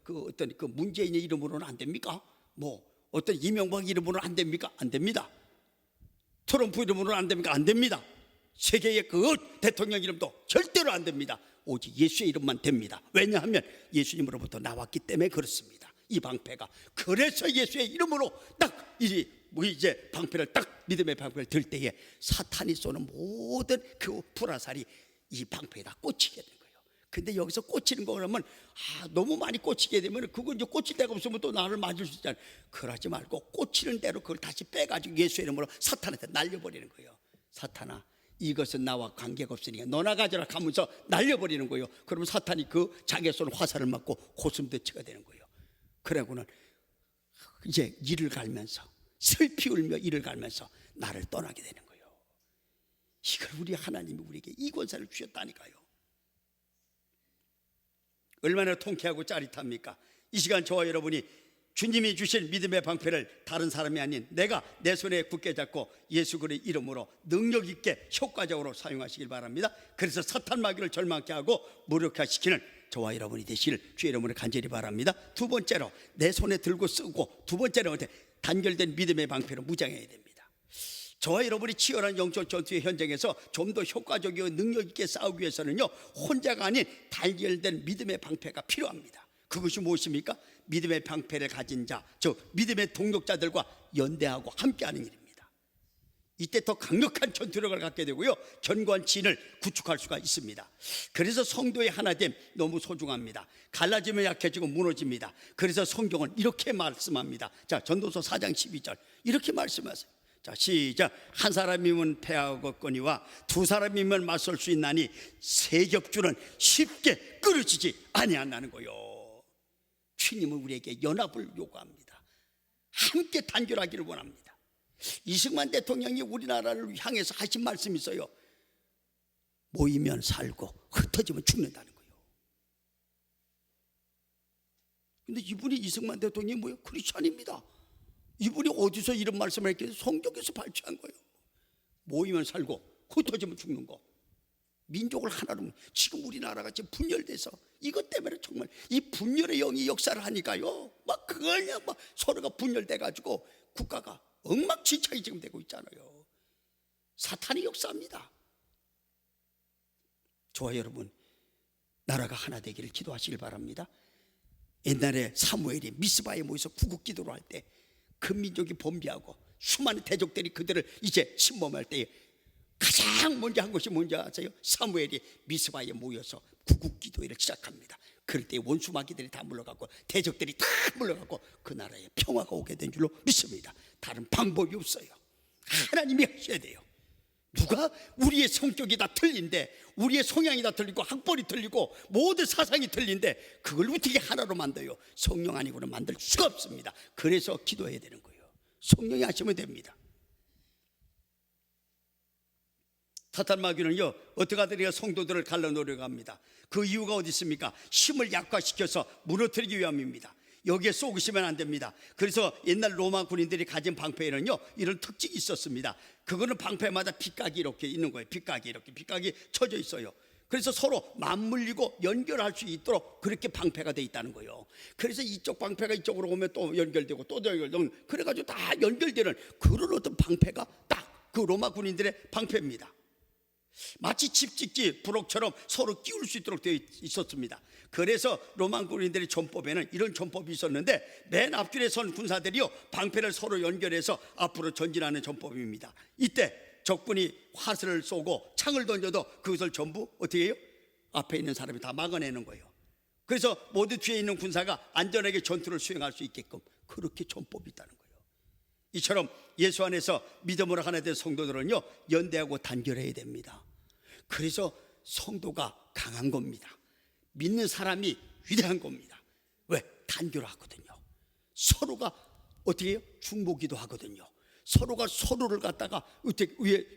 그 어떤 그 문재인의 이름으로는 안 됩니까? 뭐 어떤 이명박 이름으로는 안 됩니까? 안 됩니다. 트럼프 이름으로는 안 됩니까? 안 됩니다. 세계의 그 대통령 이름도 절대로 안 됩니다. 오직 예수의 이름만 됩니다. 왜냐하면 예수님으로부터 나왔기 때문에 그렇습니다. 이 방패가. 그래서 예수의 이름으로 딱 이제 방패를 딱 믿음의 방패를 들 때에 사탄이 쏘는 모든 그 불화살이 이 방패에 다 꽂히게 된 거예요. 근데 여기서 꽂히는 거 그러면 너무 많이 꽂히게 되면 그거 이제 꽂힐 데가 없으면 또 나를 맞을 수 있잖아요. 그러지 말고 꽂히는 대로 그걸 다시 빼가지고 예수의 이름으로 사탄한테 날려버리는 거예요. 사탄아, 이것은 나와 관계가 없으니까 너나 가져라 하면서 날려버리는 거예요. 그러면 사탄이 그 자기가 쏜 화살을 맞고 고슴도치가 되는 거예요. 그러고는 이제 이를 갈면서 슬피 울며 이를 갈면서 나를 떠나게 되는 거예요. 이걸 우리 하나님이 우리에게 이 권세를 주셨다니까요. 얼마나 통쾌하고 짜릿합니까? 이 시간 저와 여러분이 주님이 주신 믿음의 방패를 다른 사람이 아닌 내가 내 손에 굳게 잡고 예수 그리스도의 이름으로 능력 있게 효과적으로 사용하시길 바랍니다. 그래서 사탄 마귀를 절망케 하고 무력화시키는 저와 여러분이 되시길 주의 이름으로 간절히 바랍니다. 두 번째로 내 손에 들고 쓰고 두 번째로 단결된 믿음의 방패로 무장해야 됩니다. 저와 여러분이 치열한 영적 전투의 현장에서 좀 더 효과적이고 능력 있게 싸우기 위해서는요, 혼자가 아닌 단결된 믿음의 방패가 필요합니다. 그것이 무엇입니까? 믿음의 방패를 가진 자, 즉 믿음의 동력자들과 연대하고 함께하는 일입니다. 이때 더 강력한 전투력을 갖게 되고요, 견고한 진을 구축할 수가 있습니다. 그래서 성도의 하나됨 너무 소중합니다. 갈라지면 약해지고 무너집니다. 그래서 성경은 이렇게 말씀합니다. 자, 전도서 4장 12절 이렇게 말씀하세요. 자, 시작. 한 사람이면 패하겠거니와 두 사람이면 맞설 수 있나니 세 격주는 쉽게 끊어지지 아니한다는 거요. 주님은 우리에게 연합을 요구합니다. 함께 단결하기를 원합니다. 이승만 대통령이 우리나라를 향해서 하신 말씀이 있어요. 모이면 살고 흩어지면 죽는다는 거예요. 근데 이분이, 이승만 대통령이 뭐예요? 크리스찬입니다. 이분이 어디서 이런 말씀을 했길래? 성경에서 발췌한 거예요. 모이면 살고 흩어지면 죽는 거. 민족을 하나로. 지금 우리나라가 지금 분열돼서 이것 때문에 정말 이 분열의 영이 역사를 하니까요, 막 그냥 막 서로가 분열돼 가지고 국가가 엉망진창이 지금 되고 있잖아요. 사탄이 역사합니다. 저와 여러분, 나라가 하나 되기를 기도하시길 바랍니다. 옛날에 사무엘이 미스바에 모여서 구국기도를 할 때 그 민족이 범비하고 수많은 대적들이 그들을 이제 침범할 때에 가장 먼저 한 것이 뭔지 아세요? 사무엘이 미스바에 모여서 구국기도회를 시작합니다. 그럴 때 원수 마귀들이 다 물러가고 대적들이 다 물러가고 그 나라에 평화가 오게 된 줄로 믿습니다. 다른 방법이 없어요. 하나님이 하셔야 돼요. 누가 우리의 성격이 다 틀린데, 우리의 성향이 다 틀리고 학벌이 틀리고 모든 사상이 틀린데 그걸 어떻게 하나로 만들어요? 성령 아니고는 만들 수가 없습니다. 그래서 기도해야 되는 거예요. 성령이 하시면 됩니다. 사탄 마귀는요, 어떻게 하더니 성도들을 갈라놓으려고 합니다. 그 이유가 어디 있습니까? 힘을 약화시켜서 무너뜨리기 위함입니다. 여기에 쏘시면 안 됩니다. 그래서 옛날 로마 군인들이 가진 방패에는요, 이런 특징이 있었습니다. 그거는 방패마다 빗각이 이렇게 있는 거예요. 빗각이 쳐져 있어요. 그래서 서로 맞물리고 연결할 수 있도록 그렇게 방패가 돼 있다는 거예요. 그래서 이쪽 방패가 이쪽으로 오면 또 연결되고 또 연결되고, 그래가지고 다 연결되는 그런 어떤 방패가 딱 그 로마 군인들의 방패입니다. 마치 집짓기 부록처럼 서로 끼울 수 있도록 되어 있었습니다. 그래서 로마 군인들의 전법에는 이런 전법이 있었는데, 맨 앞줄에 선 군사들이요, 방패를 서로 연결해서 앞으로 전진하는 전법입니다. 이때 적군이 화살을 쏘고 창을 던져도 그것을 전부 어떻게 해요? 앞에 있는 사람이 다 막아내는 거예요. 그래서 모두 뒤에 있는 군사가 안전하게 전투를 수행할 수 있게끔 그렇게 전법이 있다는 거예요. 이처럼 예수 안에서 믿음으로 하나 된 성도들은요, 연대하고 단결해야 됩니다. 그래서 성도가 강한 겁니다. 믿는 사람이 위대한 겁니다. 왜? 단결하거든요. 서로가 어떻게 해요? 중보기도 하거든요. 서로가 서로를 갖다가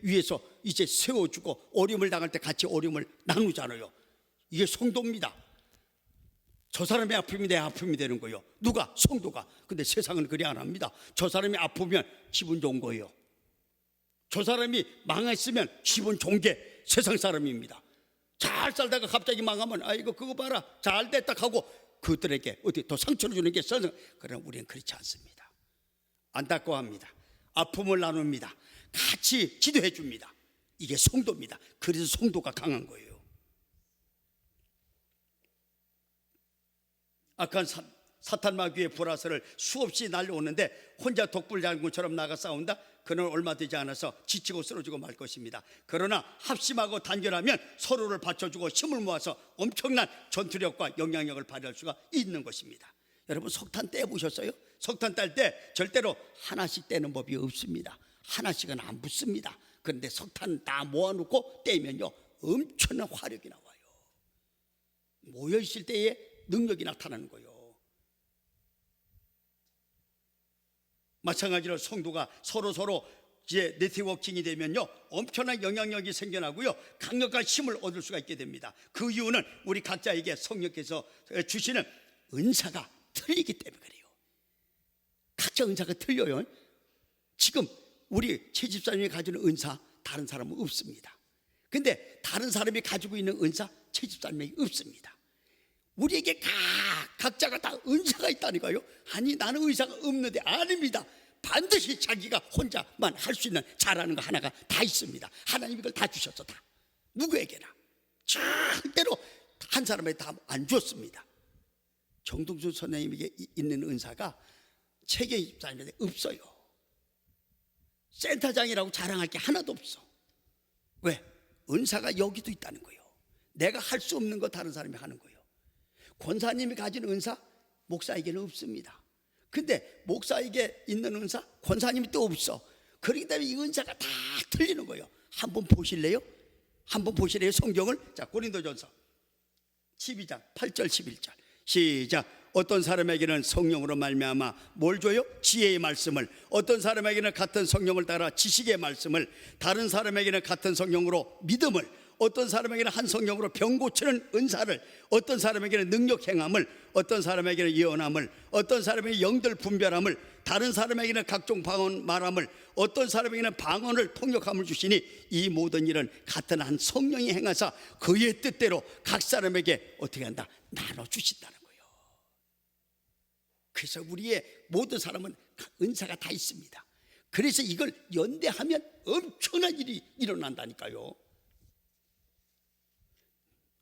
위에서 이제 세워주고 어려움을 당할 때 같이 어려움을 나누잖아요. 이게 성도입니다. 저 사람의 아픔이 내 아픔이 되는 거예요. 누가? 성도가. 근데 세상은 그리 안 합니다. 저 사람이 아프면 기분 좋은 거예요. 저 사람이 망했으면 기분 좋은 게 세상 사람입니다. 잘 살다가 갑자기 망하면 아이고 그거 봐라 잘 됐다 하고 그들에게 어디 더 상처를 주는 게 세상. 그러나 우리는 그렇지 않습니다. 안타까워합니다. 아픔을 나눕니다. 같이 기도해 줍니다. 이게 성도입니다. 그래서 성도가 강한 거예요. 악한 사탄 마귀의 불화살을 수없이 날려오는데 혼자 독불장군처럼 나가 싸운다? 그는 얼마 되지 않아서 지치고 쓰러지고 말 것입니다. 그러나 합심하고 단결하면 서로를 받쳐주고 힘을 모아서 엄청난 전투력과 영향력을 발휘할 수가 있는 것입니다. 여러분 석탄 떼보셨어요? 석탄 딸 때 절대로 하나씩 떼는 법이 없습니다. 하나씩은 안 붙습니다. 그런데 석탄 다 모아놓고 떼면요 엄청난 화력이 나와요. 모여있을 때에 능력이 나타나는 거예요. 마찬가지로 성도가 서로 이제 네트워킹이 되면요 엄청난 영향력이 생겨나고요 강력한 힘을 얻을 수가 있게 됩니다. 그 이유는 우리 각자에게 성령께서 주시는 은사가 틀리기 때문에 그래요. 각자 은사가 틀려요. 지금 우리 최 집사님이 가지는 은사 다른 사람은 없습니다. 근데 다른 사람이 가지고 있는 은사 최 집사님에게 없습니다. 우리에게 각자가 다 은사가 있다니까요. 아니 나는 의사가 없는데, 아닙니다. 반드시 자기가 혼자만 할 수 있는 잘하는 거 하나가 다 있습니다. 하나님이 그걸 다 주셨어. 다 누구에게나 절대로 한 사람에게 다 안 줬습니다. 정동수 선생님에게 있는 은사가 최계 집사님에게 없어요. 센터장이라고 자랑할 게 하나도 없어. 왜? 은사가 여기도 있다는 거예요. 내가 할 수 없는 거 다른 사람이 하는 거예요. 권사님이 가진 은사 목사에게는 없습니다. 근데 목사에게 있는 은사 권사님이 또 없어. 그렇기 때문에 이 은사가 다 틀리는 거예요. 한번 보실래요? 한번 보실래요? 성경을. 자, 고린도전서 12장 8절 11절 시작. 어떤 사람에게는 성령으로 말미암아 뭘 줘요? 지혜의 말씀을. 어떤 사람에게는 같은 성령을 따라 지식의 말씀을. 다른 사람에게는 같은 성령으로 믿음을. 어떤 사람에게는 한 성령으로 병 고치는 은사를. 어떤 사람에게는 능력 행함을. 어떤 사람에게는 예언함을. 어떤 사람에게는 영들 분별함을. 다른 사람에게는 각종 방언 말함을. 어떤 사람에게는 방언을 통역함을 주시니 이 모든 일은 같은 한 성령이 행하사 그의 뜻대로 각 사람에게 어떻게 한다? 나눠 주신다는 거예요. 그래서 우리의 모든 사람은 은사가 다 있습니다. 그래서 이걸 연대하면 엄청난 일이 일어난다니까요.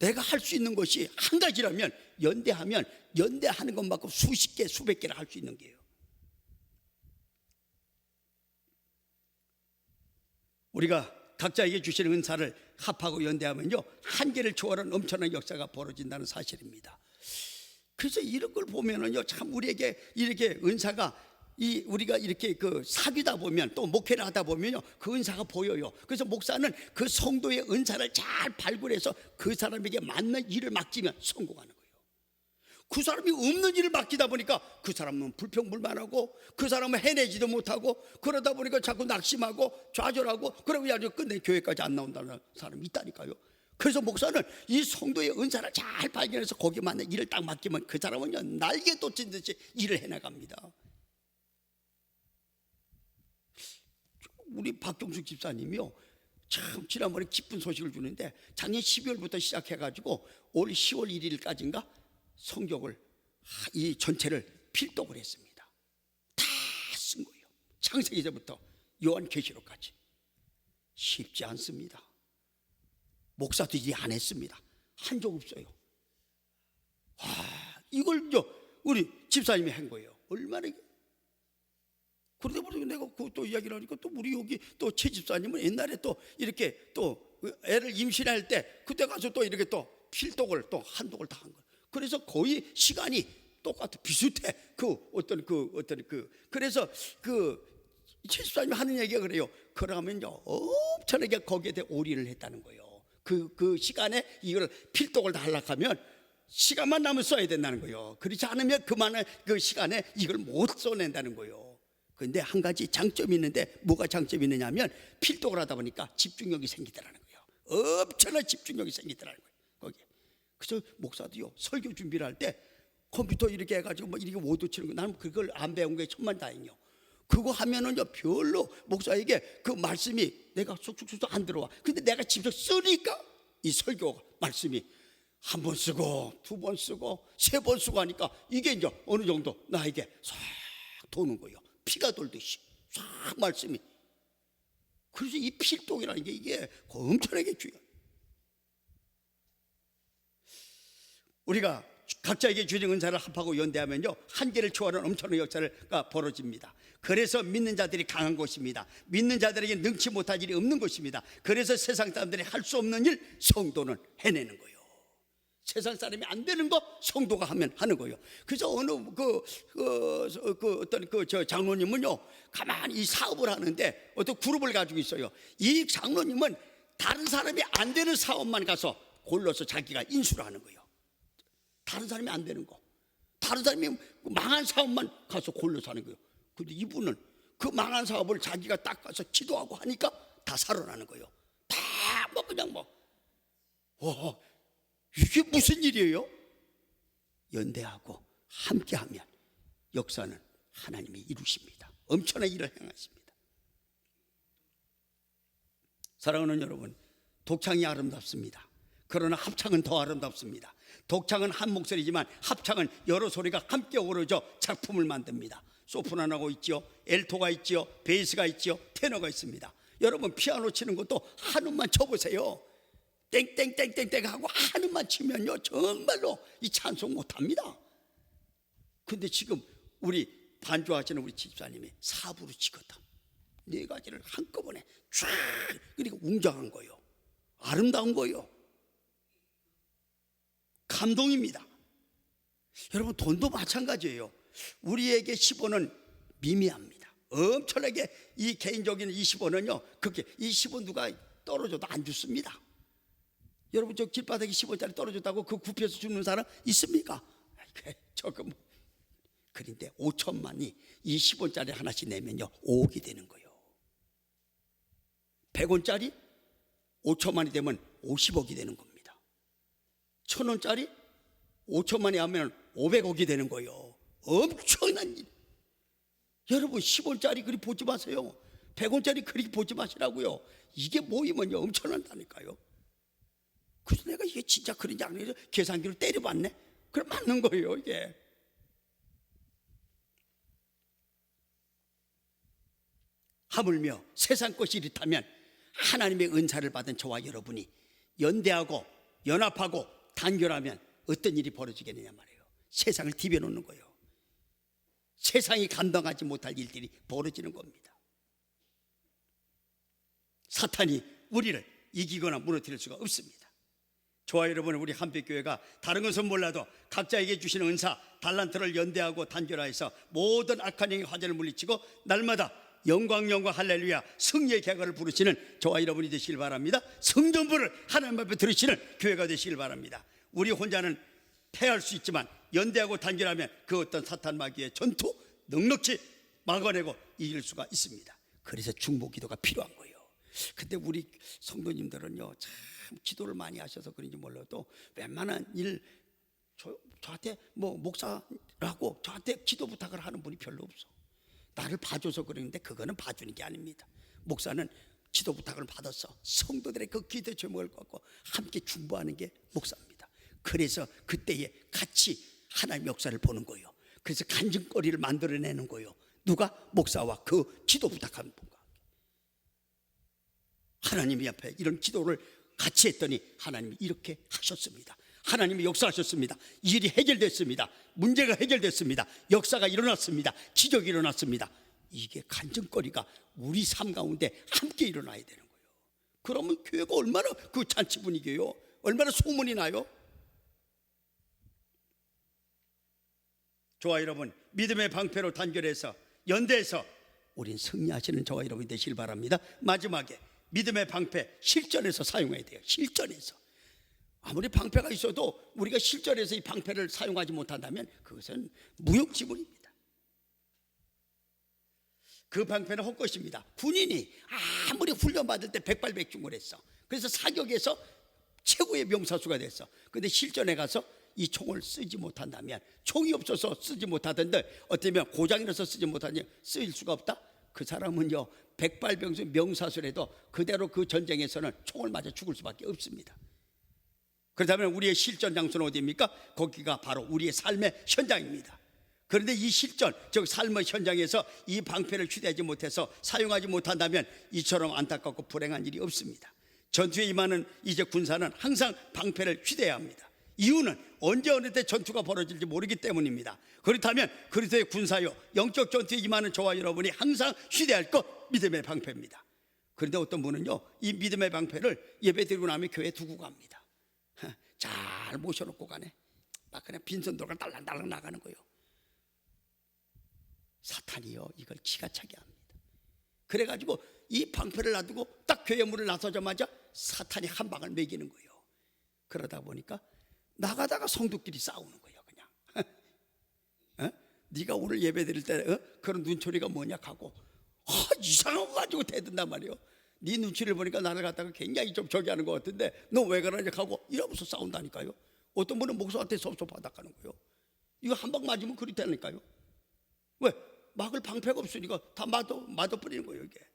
내가 할 수 있는 것이 한 가지라면 연대하면 연대하는 것만큼 수십 개 수백 개를 할 수 있는 게요. 우리가 각자에게 주시는 은사를 합하고 연대하면요 한계를 초월한 엄청난 역사가 벌어진다는 사실입니다. 그래서 이런 걸 보면은요 참 우리에게 이렇게 은사가 우리가 이렇게 사귀다 보면 또 목회를 하다 보면요 그 은사가 보여요. 그래서 목사는 그 성도의 은사를 잘 발굴해서 그 사람에게 맞는 일을 맡기면 성공하는 거예요. 그 사람이 없는 일을 맡기다 보니까 그 사람은 불평불만하고 그 사람은 해내지도 못하고 그러다 보니까 자꾸 낙심하고 좌절하고 그러고 아주 끝내 교회까지 안 나온다는 사람이 있다니까요. 그래서 목사는 이 성도의 은사를 잘 발견해서 거기에 맞는 일을 딱 맡기면 그 사람은요 날개 돋친 듯이 일을 해나갑니다. 우리 박종숙 집사님이요 참 지난번에 기쁜 소식을 주는데 작년 12월부터 시작해가지고 올 10월 1일까지인가 성경을 이 전체를 필독을 했습니다. 다 쓴 거예요. 창세기서부터 요한계시록까지. 쉽지 않습니다. 목사들이 안 했습니다. 한 적 없어요. 이걸요 우리 집사님이 한 거예요. 얼마나. 그러다 보니까 내가 또 이야기를 하니까 또 우리 여기 또 최 집사님은 옛날에 또 이렇게 또 애를 임신할 때 그때 가서 또 이렇게 또 필독을 또 한독을 다 한 거예요. 그래서 거의 시간이 똑같아 비슷해. 그래서 최 집사님이 하는 얘기가 그래요. 그러면요 엄청나게 거기에 대해 올인을 했다는 거예요. 그 시간에 이걸 필독을 다 하려면 시간만 남으면 써야 된다는 거예요. 그렇지 않으면 그만한 그 시간에 이걸 못 써낸다는 거예요. 그런데 한 가지 장점이 있는데 뭐가 장점이 있느냐면 필독을 하다 보니까 집중력이 생기더라는 거예요. 엄청난 집중력이 생기더라는 거예요. 거기에. 그래서 목사도요 설교 준비를 할 때 컴퓨터 이렇게 해가지고 뭐 이렇게 오도 치는 거 나는 그걸 안 배운 게 천만다행이요. 그거 하면은요 별로 목사에게 그 말씀이 내가 쑥쑥쑥 안 들어와. 근데 내가 직접 쓰니까 이 설교 말씀이 한 번 쓰고 두 번 쓰고 세 번 쓰고 하니까 이게 이제 어느 정도 나에게 싹 도는 거예요. 피가 돌듯이 싹 말씀이. 그래서 이 필독이라는 게 이게 엄청나게 중요해요. 우리가 각자에게 주신 은사를 합하고 연대하면요 한계를 초월하는 엄청난 역사가 벌어집니다. 그래서 믿는 자들이 강한 것입니다. 믿는 자들에게 능치 못할 일이 없는 것입니다. 그래서 세상 사람들이 할 수 없는 일 성도는 해내는 거예요. 세상 사람이 안 되는 거 성도가 하는 거예요. 그래서 어느 어떤 저 장로님은요 가만히 이 사업을 하는데 어떤 그룹을 가지고 있어요. 이 장로님은 다른 사람이 안 되는 사업만 가서 골라서 자기가 인수를 하는 거예요. 다른 사람이 안 되는 거, 다른 사람이 망한 사업만 가서 골라서 하는 거예요. 근데 이분은 그 망한 사업을 자기가 딱 가서 기도하고 하니까 다 살아나는 거예요. 다 뭐 그냥 이게 무슨 일이에요? 연대하고 함께하면 역사는 하나님이 이루십니다. 엄청난 일을 행하십니다. 사랑하는 여러분, 독창이 아름답습니다. 그러나 합창은 더 아름답습니다. 독창은 한 목소리지만 합창은 여러 소리가 함께 어우러져 작품을 만듭니다. 소프라노가 있죠, 엘토가 있죠, 베이스가 있죠, 테너가 있습니다. 여러분 피아노 치는 것도 한음만 쳐보세요. 땡땡땡땡땡 하고 한음만 치면요 정말로 이 찬송 못합니다. 근데 지금 우리 반주하시는 우리 집사님이 4부로 치거든. 네 가지를 한꺼번에 쫙, 그러니까 웅장한 거요, 아름다운 거요, 감동입니다. 여러분, 돈도 마찬가지예요. 우리에게 10원은 미미합니다. 엄청나게 이 개인적인 이 10원은요, 그렇게 이 10원 누가 떨어져도 안 죽습니다. 여러분, 저 길바닥에 10원짜리 떨어졌다고 그 굽혀서 죽는 사람 있습니까? 조금. 그런데 5천만이 이 10원짜리 하나씩 내면요 5억이 되는 거예요. 100원짜리 5천만이 되면 50억이 되는 겁니다. 1,000원짜리 5천만이 하면 500억이 되는 거예요. 엄청난 일. 여러분, 10원짜리 그리 보지 마세요. 100원짜리 그리 보지 마시라고요. 이게 모이면요 엄청난다니까요. 그래서 내가 이게 진짜 그런지 안 그래서 계산기로 때려봤네. 그럼 맞는 거예요 이게. 하물며 세상 것이 이렇다면 하나님의 은사를 받은 저와 여러분이 연대하고 연합하고 단결하면 어떤 일이 벌어지겠느냐 말이에요. 세상을 디벼놓는 거예요. 세상이 감당하지 못할 일들이 벌어지는 겁니다. 사탄이 우리를 이기거나 무너뜨릴 수가 없습니다. 저와 여러분, 우리 한빛교회가 다른 것은 몰라도 각자에게 주시는 은사, 달란트를 연대하고 단결하여서 모든 악한 영의 화제를 물리치고 날마다 영광 할렐루야 승리의 개가를 부르시는 저와 여러분이 되시길 바랍니다. 성전부를 하나님 앞에 들으시는 교회가 되시길 바랍니다. 우리 혼자는 패할 수 있지만 연대하고 단결하면 그 어떤 사탄 마귀의 전투 넉넉히 막아내고 이길 수가 있습니다. 그래서 중보기도가 필요한 거예요. 근데 우리 성도님들은요 참 기도를 많이 하셔서 그런지 몰라도 웬만한 일 저한테 뭐 목사라고 저한테 기도 부탁을 하는 분이 별로 없어. 나를 봐줘서 그러는데 그거는 봐주는 게 아닙니다. 목사는 기도 부탁을 받아서 성도들의 그 기도 제목을 갖고 함께 중보하는 게 목사입니다. 그래서 그때에 같이 하나님의 역사를 보는 거예요. 그래서 간증거리를 만들어내는 거예요. 누가? 목사와 그 기도 부탁하는 분과 하나님이 앞에 이런 기도를 같이 했더니 하나님이 이렇게 하셨습니다. 하나님이 역사하셨습니다. 일이 해결됐습니다. 문제가 해결됐습니다. 역사가 일어났습니다. 기적이 일어났습니다. 이게 간증거리가 우리 삶 가운데 함께 일어나야 되는 거예요. 그러면 교회가 얼마나 그 잔치 분위기예요. 얼마나 소문이 나요. 저와 여러분, 믿음의 방패로 단결해서 연대해서 우린 승리하시는 저와 여러분이 되시길 바랍니다. 마지막에 믿음의 방패 실전에서 사용해야 돼요. 실전에서. 아무리 방패가 있어도 우리가 실전에서 이 방패를 사용하지 못한다면 그것은 무용지물입니다. 그 방패는 헛것입니다. 군인이 아무리 훈련받을 때 백발백중을 했어. 그래서 사격에서 최고의 명사수가 됐어. 근데 실전에 가서 이 총을 쓰지 못한다면, 총이 없어서 쓰지 못하던데 어쩌면 고장이 나서 쓰지 못하니 쓰일 수가 없다? 그 사람은요 백발백중 명사수를 해도 그대로 그 전쟁에서는 총을 맞아 죽을 수밖에 없습니다. 그렇다면 우리의 실전 장소는 어디입니까? 거기가 바로 우리의 삶의 현장입니다. 그런데 이 실전, 즉 삶의 현장에서 이 방패를 휴대하지 못해서 사용하지 못한다면 이처럼 안타깝고 불행한 일이 없습니다. 전투에 임하는 이제 군사는 항상 방패를 휴대해야 합니다. 이유는 언제 어느 때 전투가 벌어질지 모르기 때문입니다. 그렇다면 그리스도의 군사요 영적 전투에 임하는 저와 여러분이 항상 휴대할 것 믿음의 방패입니다. 그런데 어떤 분은요 이 믿음의 방패를 예배드리고 나면 교회에 두고 갑니다. 잘 모셔놓고 가네. 막 그냥 빈손들어가 달랑달랑 나가는 거예요. 사탄이요 이걸 기가 차게 합니다. 그래가지고 이 방패를 놔두고 딱 교회 문을 나서자마자 사탄이 한 방을 매기는 거예요. 그러다 보니까 나가다가 성도끼리 싸우는 거예요. 그냥 네가 오늘 예배 드릴 때 그런 눈초리가 뭐냐 하고 이상한 거 가지고 대든단 말이에요. 네 눈치를 보니까 나를 갖다가 굉장히 좀 저기 하는 것 같은데 너 왜 그러냐 하고 이러면서 싸운다니까요. 어떤 분은 목사한테 섭섭하다가는 거예요. 이거 한 방 맞으면 그리 되니까요. 왜? 막을 방패가 없으니까 다 맞아버리는 거예요 이게.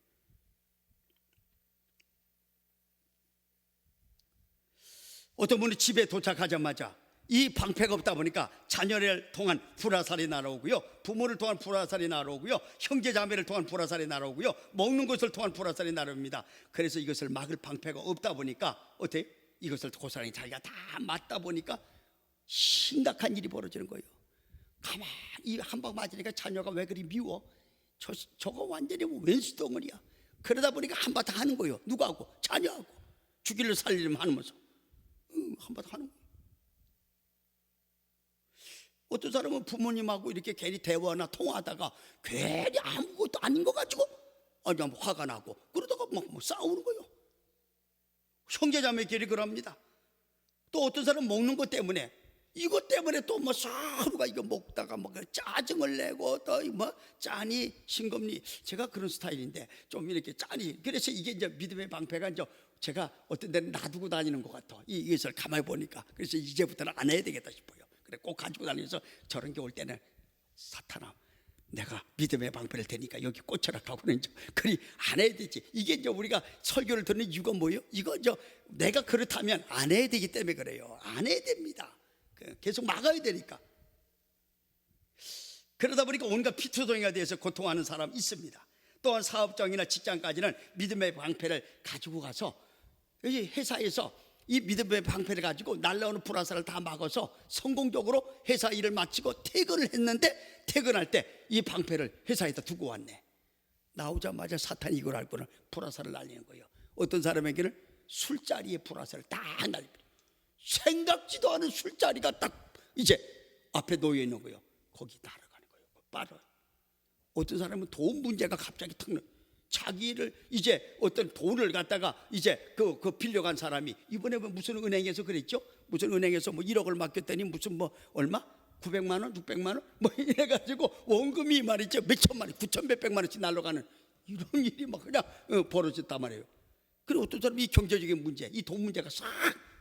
어떤 분은 집에 도착하자마자 이 방패가 없다 보니까 자녀를 통한 불화살이 날아오고요, 부모를 통한 불화살이 날아오고요, 형제 자매를 통한 불화살이 날아오고요, 먹는 것을 통한 불화살이 날아옵니다. 그래서 이것을 막을 방패가 없다 보니까 어때? 이것을 고스란히 자기가 다 맞다 보니까 심각한 일이 벌어지는 거예요. 가만히 한 방 맞으니까 자녀가 왜 그리 미워? 저거 완전히 뭐 왼수덩어리야. 그러다 보니까 한바탕 하는 거예요. 누구하고? 자녀하고. 죽이려 살리려 하면서 한바탕 하는 거예요. 어떤 사람은 부모님하고 이렇게 괜히 대화나 통화하다가 괜히 아무것도 아닌 거 가지고 그냥 화가 나고 그러다가 막 싸우는 거예요. 형제자매끼리 그럽니다. 또 어떤 사람은 먹는 것 때문에, 이것 때문에 또 뭐 서로가 이거 먹다가 뭐 짜증을 내고 또 뭐 짜니 싱겁니. 제가 그런 스타일인데 좀 이렇게 짜니. 그래서 이게 이제 믿음의 방패가 이제 제가 어떤 데는 놔두고 다니는 것 같아. 이것을 가만히 보니까. 그래서 이제부터는 안 해야 되겠다 싶어요. 그래 꼭 가지고 다니면서 저런 게 올 때는 사탄아, 내가 믿음의 방패를 대니까 여기 꽂혀라 하고는 그리 안 해야 되지. 이게 이제 우리가 설교를 듣는 이유가 뭐예요? 이거 이제 내가 그렇다면 안 해야 되기 때문에 그래요. 안 해야 됩니다. 계속 막아야 되니까. 그러다 보니까 온갖 피투성이가 돼서 고통하는 사람 있습니다. 또한 사업장이나 직장까지는 믿음의 방패를 가지고 가서 여기 회사에서 이 믿음의 방패를 가지고 날라오는 불화살을 다 막아서 성공적으로 회사 일을 마치고 퇴근을 했는데, 퇴근할 때 이 방패를 회사에다 두고 왔네. 나오자마자 사탄이 이걸 알고는 불화살을 날리는 거예요. 어떤 사람에게는 술자리에 불화살을 딱 날립니다. 생각지도 않은 술자리가 딱 이제 앞에 놓여 있는 거예요. 거기 날아가는 거예요. 빨아요. 어떤 사람은 돈 문제가 갑자기 탁 자기를 이제 어떤 돈을 갖다가 이제 그 빌려간 사람이 이번에 무슨 은행에서 그랬죠? 무슨 은행에서 뭐 1억을 맡겼더니 무슨 뭐 얼마? 900만 원, 600만 원 뭐 이래가지고 원금이 말이죠 몇 천만 원, 9천 몇백만 원씩 날아가는 이런 일이 막 그냥 벌어졌단 말이에요. 그리고 어떤 사람이 이 경제적인 문제, 이 돈 문제가 싹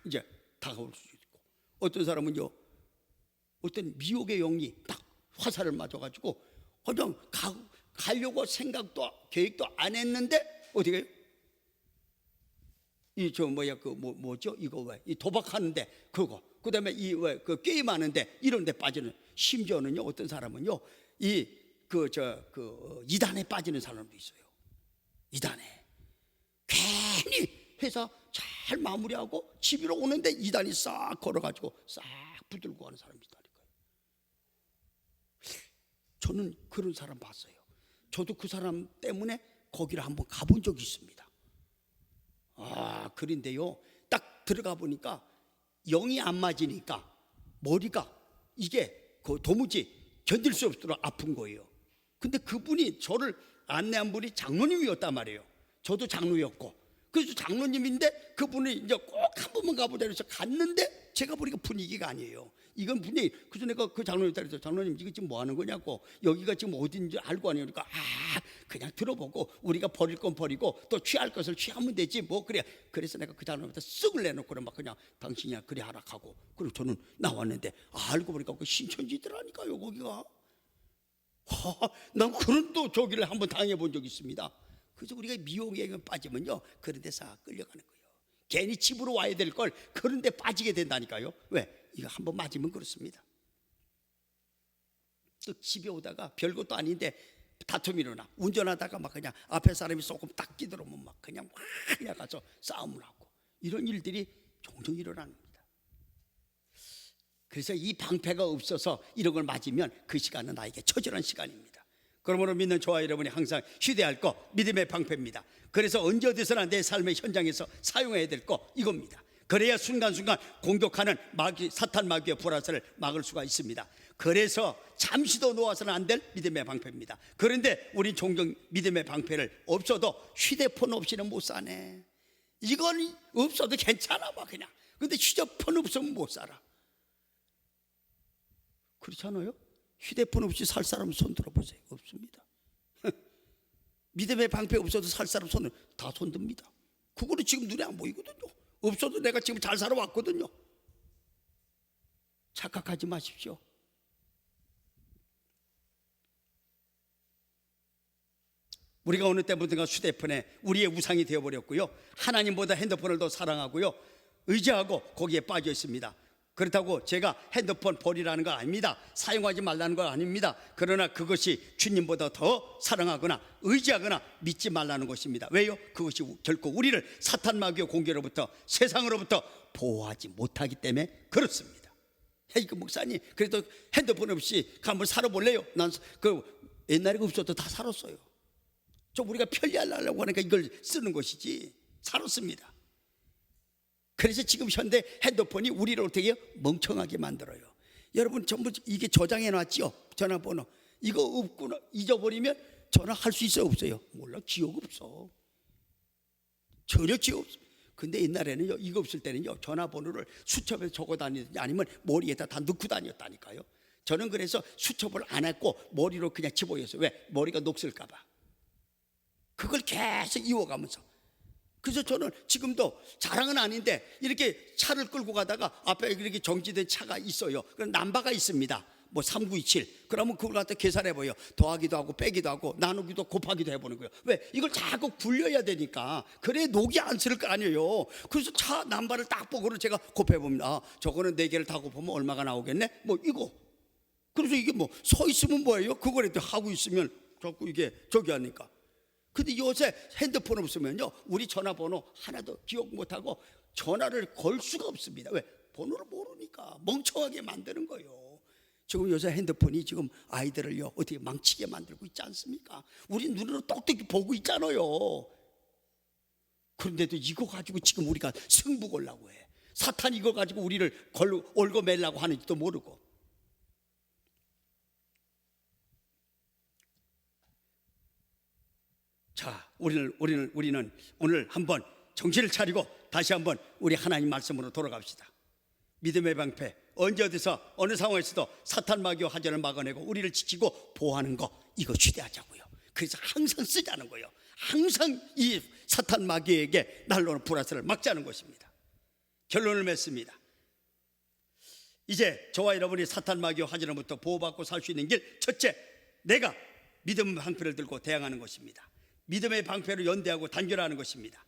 이제 다가올 수 있고, 어떤 사람은요 어떤 미혹의 영이 딱 화살을 맞아가지고 그냥 가려고 생각도 계획도 안 했는데 어떻게 해요? 이 저 뭐야 그 뭐죠 이거 왜 이 도박하는데 그거, 그다음에 이 왜 그 게임하는데 이런 데 빠지는, 심지어는요 어떤 사람은요 이 그 이단에 빠지는 사람도 있어요. 이단에 괜히 회사 잘 마무리하고 집으로 오는데 이단이 싹 걸어가지고 싹 붙들고 가는 사람이 있다니까요. 저는 그런 사람 봤어요. 저도 그 사람 때문에 거기를 한번 가본 적이 있습니다. 그런데요 딱 들어가 보니까 영이 안 맞으니까 머리가 이게 도무지 견딜 수 없도록 아픈 거예요. 근데 그분이 저를 안내한 분이 장로님이었단 말이에요. 저도 장로였고, 그래서 장로님인데 그분이 이제 꼭 한 번만 가보자 그래서 갔는데 제가 보니까 분위기가 아니에요. 이건 분위기. 그래서 내가 그 장로님한테 그래서 장로님 이거 지금 뭐 하는 거냐고, 여기가 지금 어딘지 알고 아니요. 그러니까 그냥 들어보고 우리가 버릴 건 버리고 또 취할 것을 취하면 되지 뭐 그래. 그래서 내가 그 장로님한테 쓱을 내놓고 막 그냥 당신이야 그래 하라 하고, 그리고 저는 나왔는데 알고 보니까 그 신천지더라니까요 거기가. 난 그런 또 저기를 한번 당해본 적이 있습니다. 그래서 우리가 미혹에 빠지면요 그런 데서 끌려가는 거예요. 괜히 집으로 와야 될 걸 그런 데 빠지게 된다니까요. 왜? 이거 한번 맞으면 그렇습니다. 또 집에 오다가 별것도 아닌데 다툼이 일어나. 운전하다가 막 그냥 앞에 사람이 조금 딱 끼들어오면 막 그냥 확 가서 싸움을 하고, 이런 일들이 종종 일어납니다. 그래서 이 방패가 없어서 이런 걸 맞으면 그 시간은 나에게 처절한 시간입니다. 그러므로 믿는 저와 여러분이 항상 휴대할 거 믿음의 방패입니다. 그래서 언제 어디서나 내 삶의 현장에서 사용해야 될 거 이겁니다. 그래야 순간순간 공격하는 사탄 마귀의 불화살을 막을 수가 있습니다. 그래서 잠시도 놓아서는 안 될 믿음의 방패입니다. 그런데 우린 종종 믿음의 방패를 없어도 휴대폰 없이는 못 사네. 이건 없어도 괜찮아 막 그냥. 근데 휴대폰 없으면 못 살아. 그렇지 않아요? 휴대폰 없이 살 사람 손 들어보세요. 없습니다. 믿음의 방패 없어도 살 사람 손을 다 손듭니다. 그거는 지금 눈에 안 보이거든요. 없어도 내가 지금 잘 살아왔거든요. 착각하지 마십시오. 우리가 어느 때부터가 휴대폰에 우리의 우상이 되어버렸고요, 하나님보다 핸드폰을 더 사랑하고요, 의지하고 거기에 빠져 있습니다. 그렇다고 제가 핸드폰 버리라는 거 아닙니다. 사용하지 말라는 거 아닙니다. 그러나 그것이 주님보다 더 사랑하거나 의지하거나 믿지 말라는 것입니다. 왜요? 그것이 결코 우리를 사탄 마귀의 공격으로부터, 세상으로부터 보호하지 못하기 때문에 그렇습니다. 이거 목사님 그래도 핸드폰 없이 한번 살아볼래요? 난 옛날에 없어도 다 살았어요. 좀 우리가 편리하려고 하니까 이걸 쓰는 것이지 살았습니다. 그래서 지금 현대 핸드폰이 우리를 어떻게 멍청하게 만들어요. 여러분 전부 이게 저장해 놨지요. 전화번호 이거 없구나 잊어버리면 전화할 수 있어요 없어요? 몰라. 기억 없어. 전혀 기억 없어. 근데 옛날에는요 이거 없을 때는요 전화번호를 수첩에 적어 다니든지 아니면 머리에다 다 넣고 다녔다니까요. 저는 그래서 수첩을 안 했고 머리로 그냥 집어였어요. 왜? 머리가 녹슬까 봐. 그걸 계속 이어가면서. 그래서 저는 지금도 자랑은 아닌데 이렇게 차를 끌고 가다가 앞에 이렇게 정지된 차가 있어요. 그럼 남바가 있습니다. 뭐 3927. 그러면 그걸 갖다 계산해봐요. 더하기도 하고 빼기도 하고 나누기도 곱하기도 해보는 거예요. 왜? 이걸 자꾸 굴려야 되니까. 그래 녹이 안 쓸 거 아니에요. 그래서 차 남바를 딱 보고는 제가 곱해봅니다. 아, 저거는 4개를 다 곱하면 얼마가 나오겠네? 뭐 이거. 그래서 이게 뭐 서 있으면 뭐예요? 그걸 하고 있으면 자꾸 이게 저기 하니까. 근데 요새 핸드폰 없으면요 우리 전화번호 하나도 기억 못하고 전화를 걸 수가 없습니다. 왜? 번호를 모르니까 멍청하게 만드는 거예요. 지금 요새 핸드폰이 지금 아이들을요 어떻게 망치게 만들고 있지 않습니까? 우리 눈으로 똑똑히 보고 있잖아요. 그런데도 이거 가지고 지금 우리가 승부 걸라고 해. 사탄이 이거 가지고 우리를 올고 매려고 하는지도 모르고. 자, 우리는 오늘 한번 정신을 차리고 다시 한번 우리 하나님 말씀으로 돌아갑시다. 믿음의 방패, 언제 어디서 어느 상황에서도 사탄 마귀와 화전을 막아내고 우리를 지키고 보호하는 거, 이거 휴대하자고요. 그래서 항상 쓰자는 거예요. 항상 이 사탄 마귀에게 날로는 불화살을 막자는 것입니다. 결론을 맺습니다. 이제 저와 여러분이 사탄 마귀와 화전으로부터 보호받고 살 수 있는 길, 첫째, 내가 믿음의 방패를 들고 대항하는 것입니다. 믿음의 방패로 연대하고 단결하는 것입니다.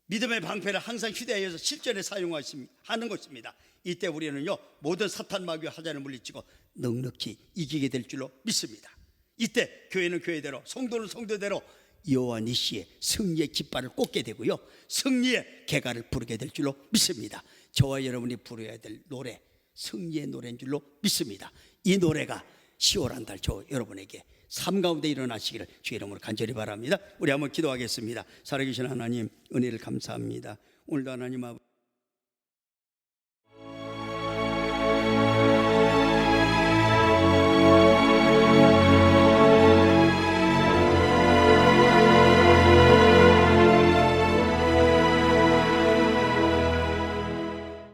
믿음의 방패를 항상 휴대해서 실전에 사용하는 것입니다. 이때 우리는요 모든 사탄 마귀와 화전을 물리치고 넉넉히 이기게 될 줄로 믿습니다. 이때 교회는 교회대로, 성도는 성도대로 여호와 니시의 승리의 깃발을 꽂게 되고요 승리의 개가를 부르게 될 줄로 믿습니다. 저와 여러분이 부르어야 될 노래, 승리의 노래인 줄로 믿습니다. 이 노래가 10월 한 달 저 여러분에게 삶 가운데 일어나시기를 주의 이름으로 간절히 바랍니다. 우리 한번 기도하겠습니다. 살아계신 하나님, 은혜를 감사합니다. 오늘도 하나님 아버지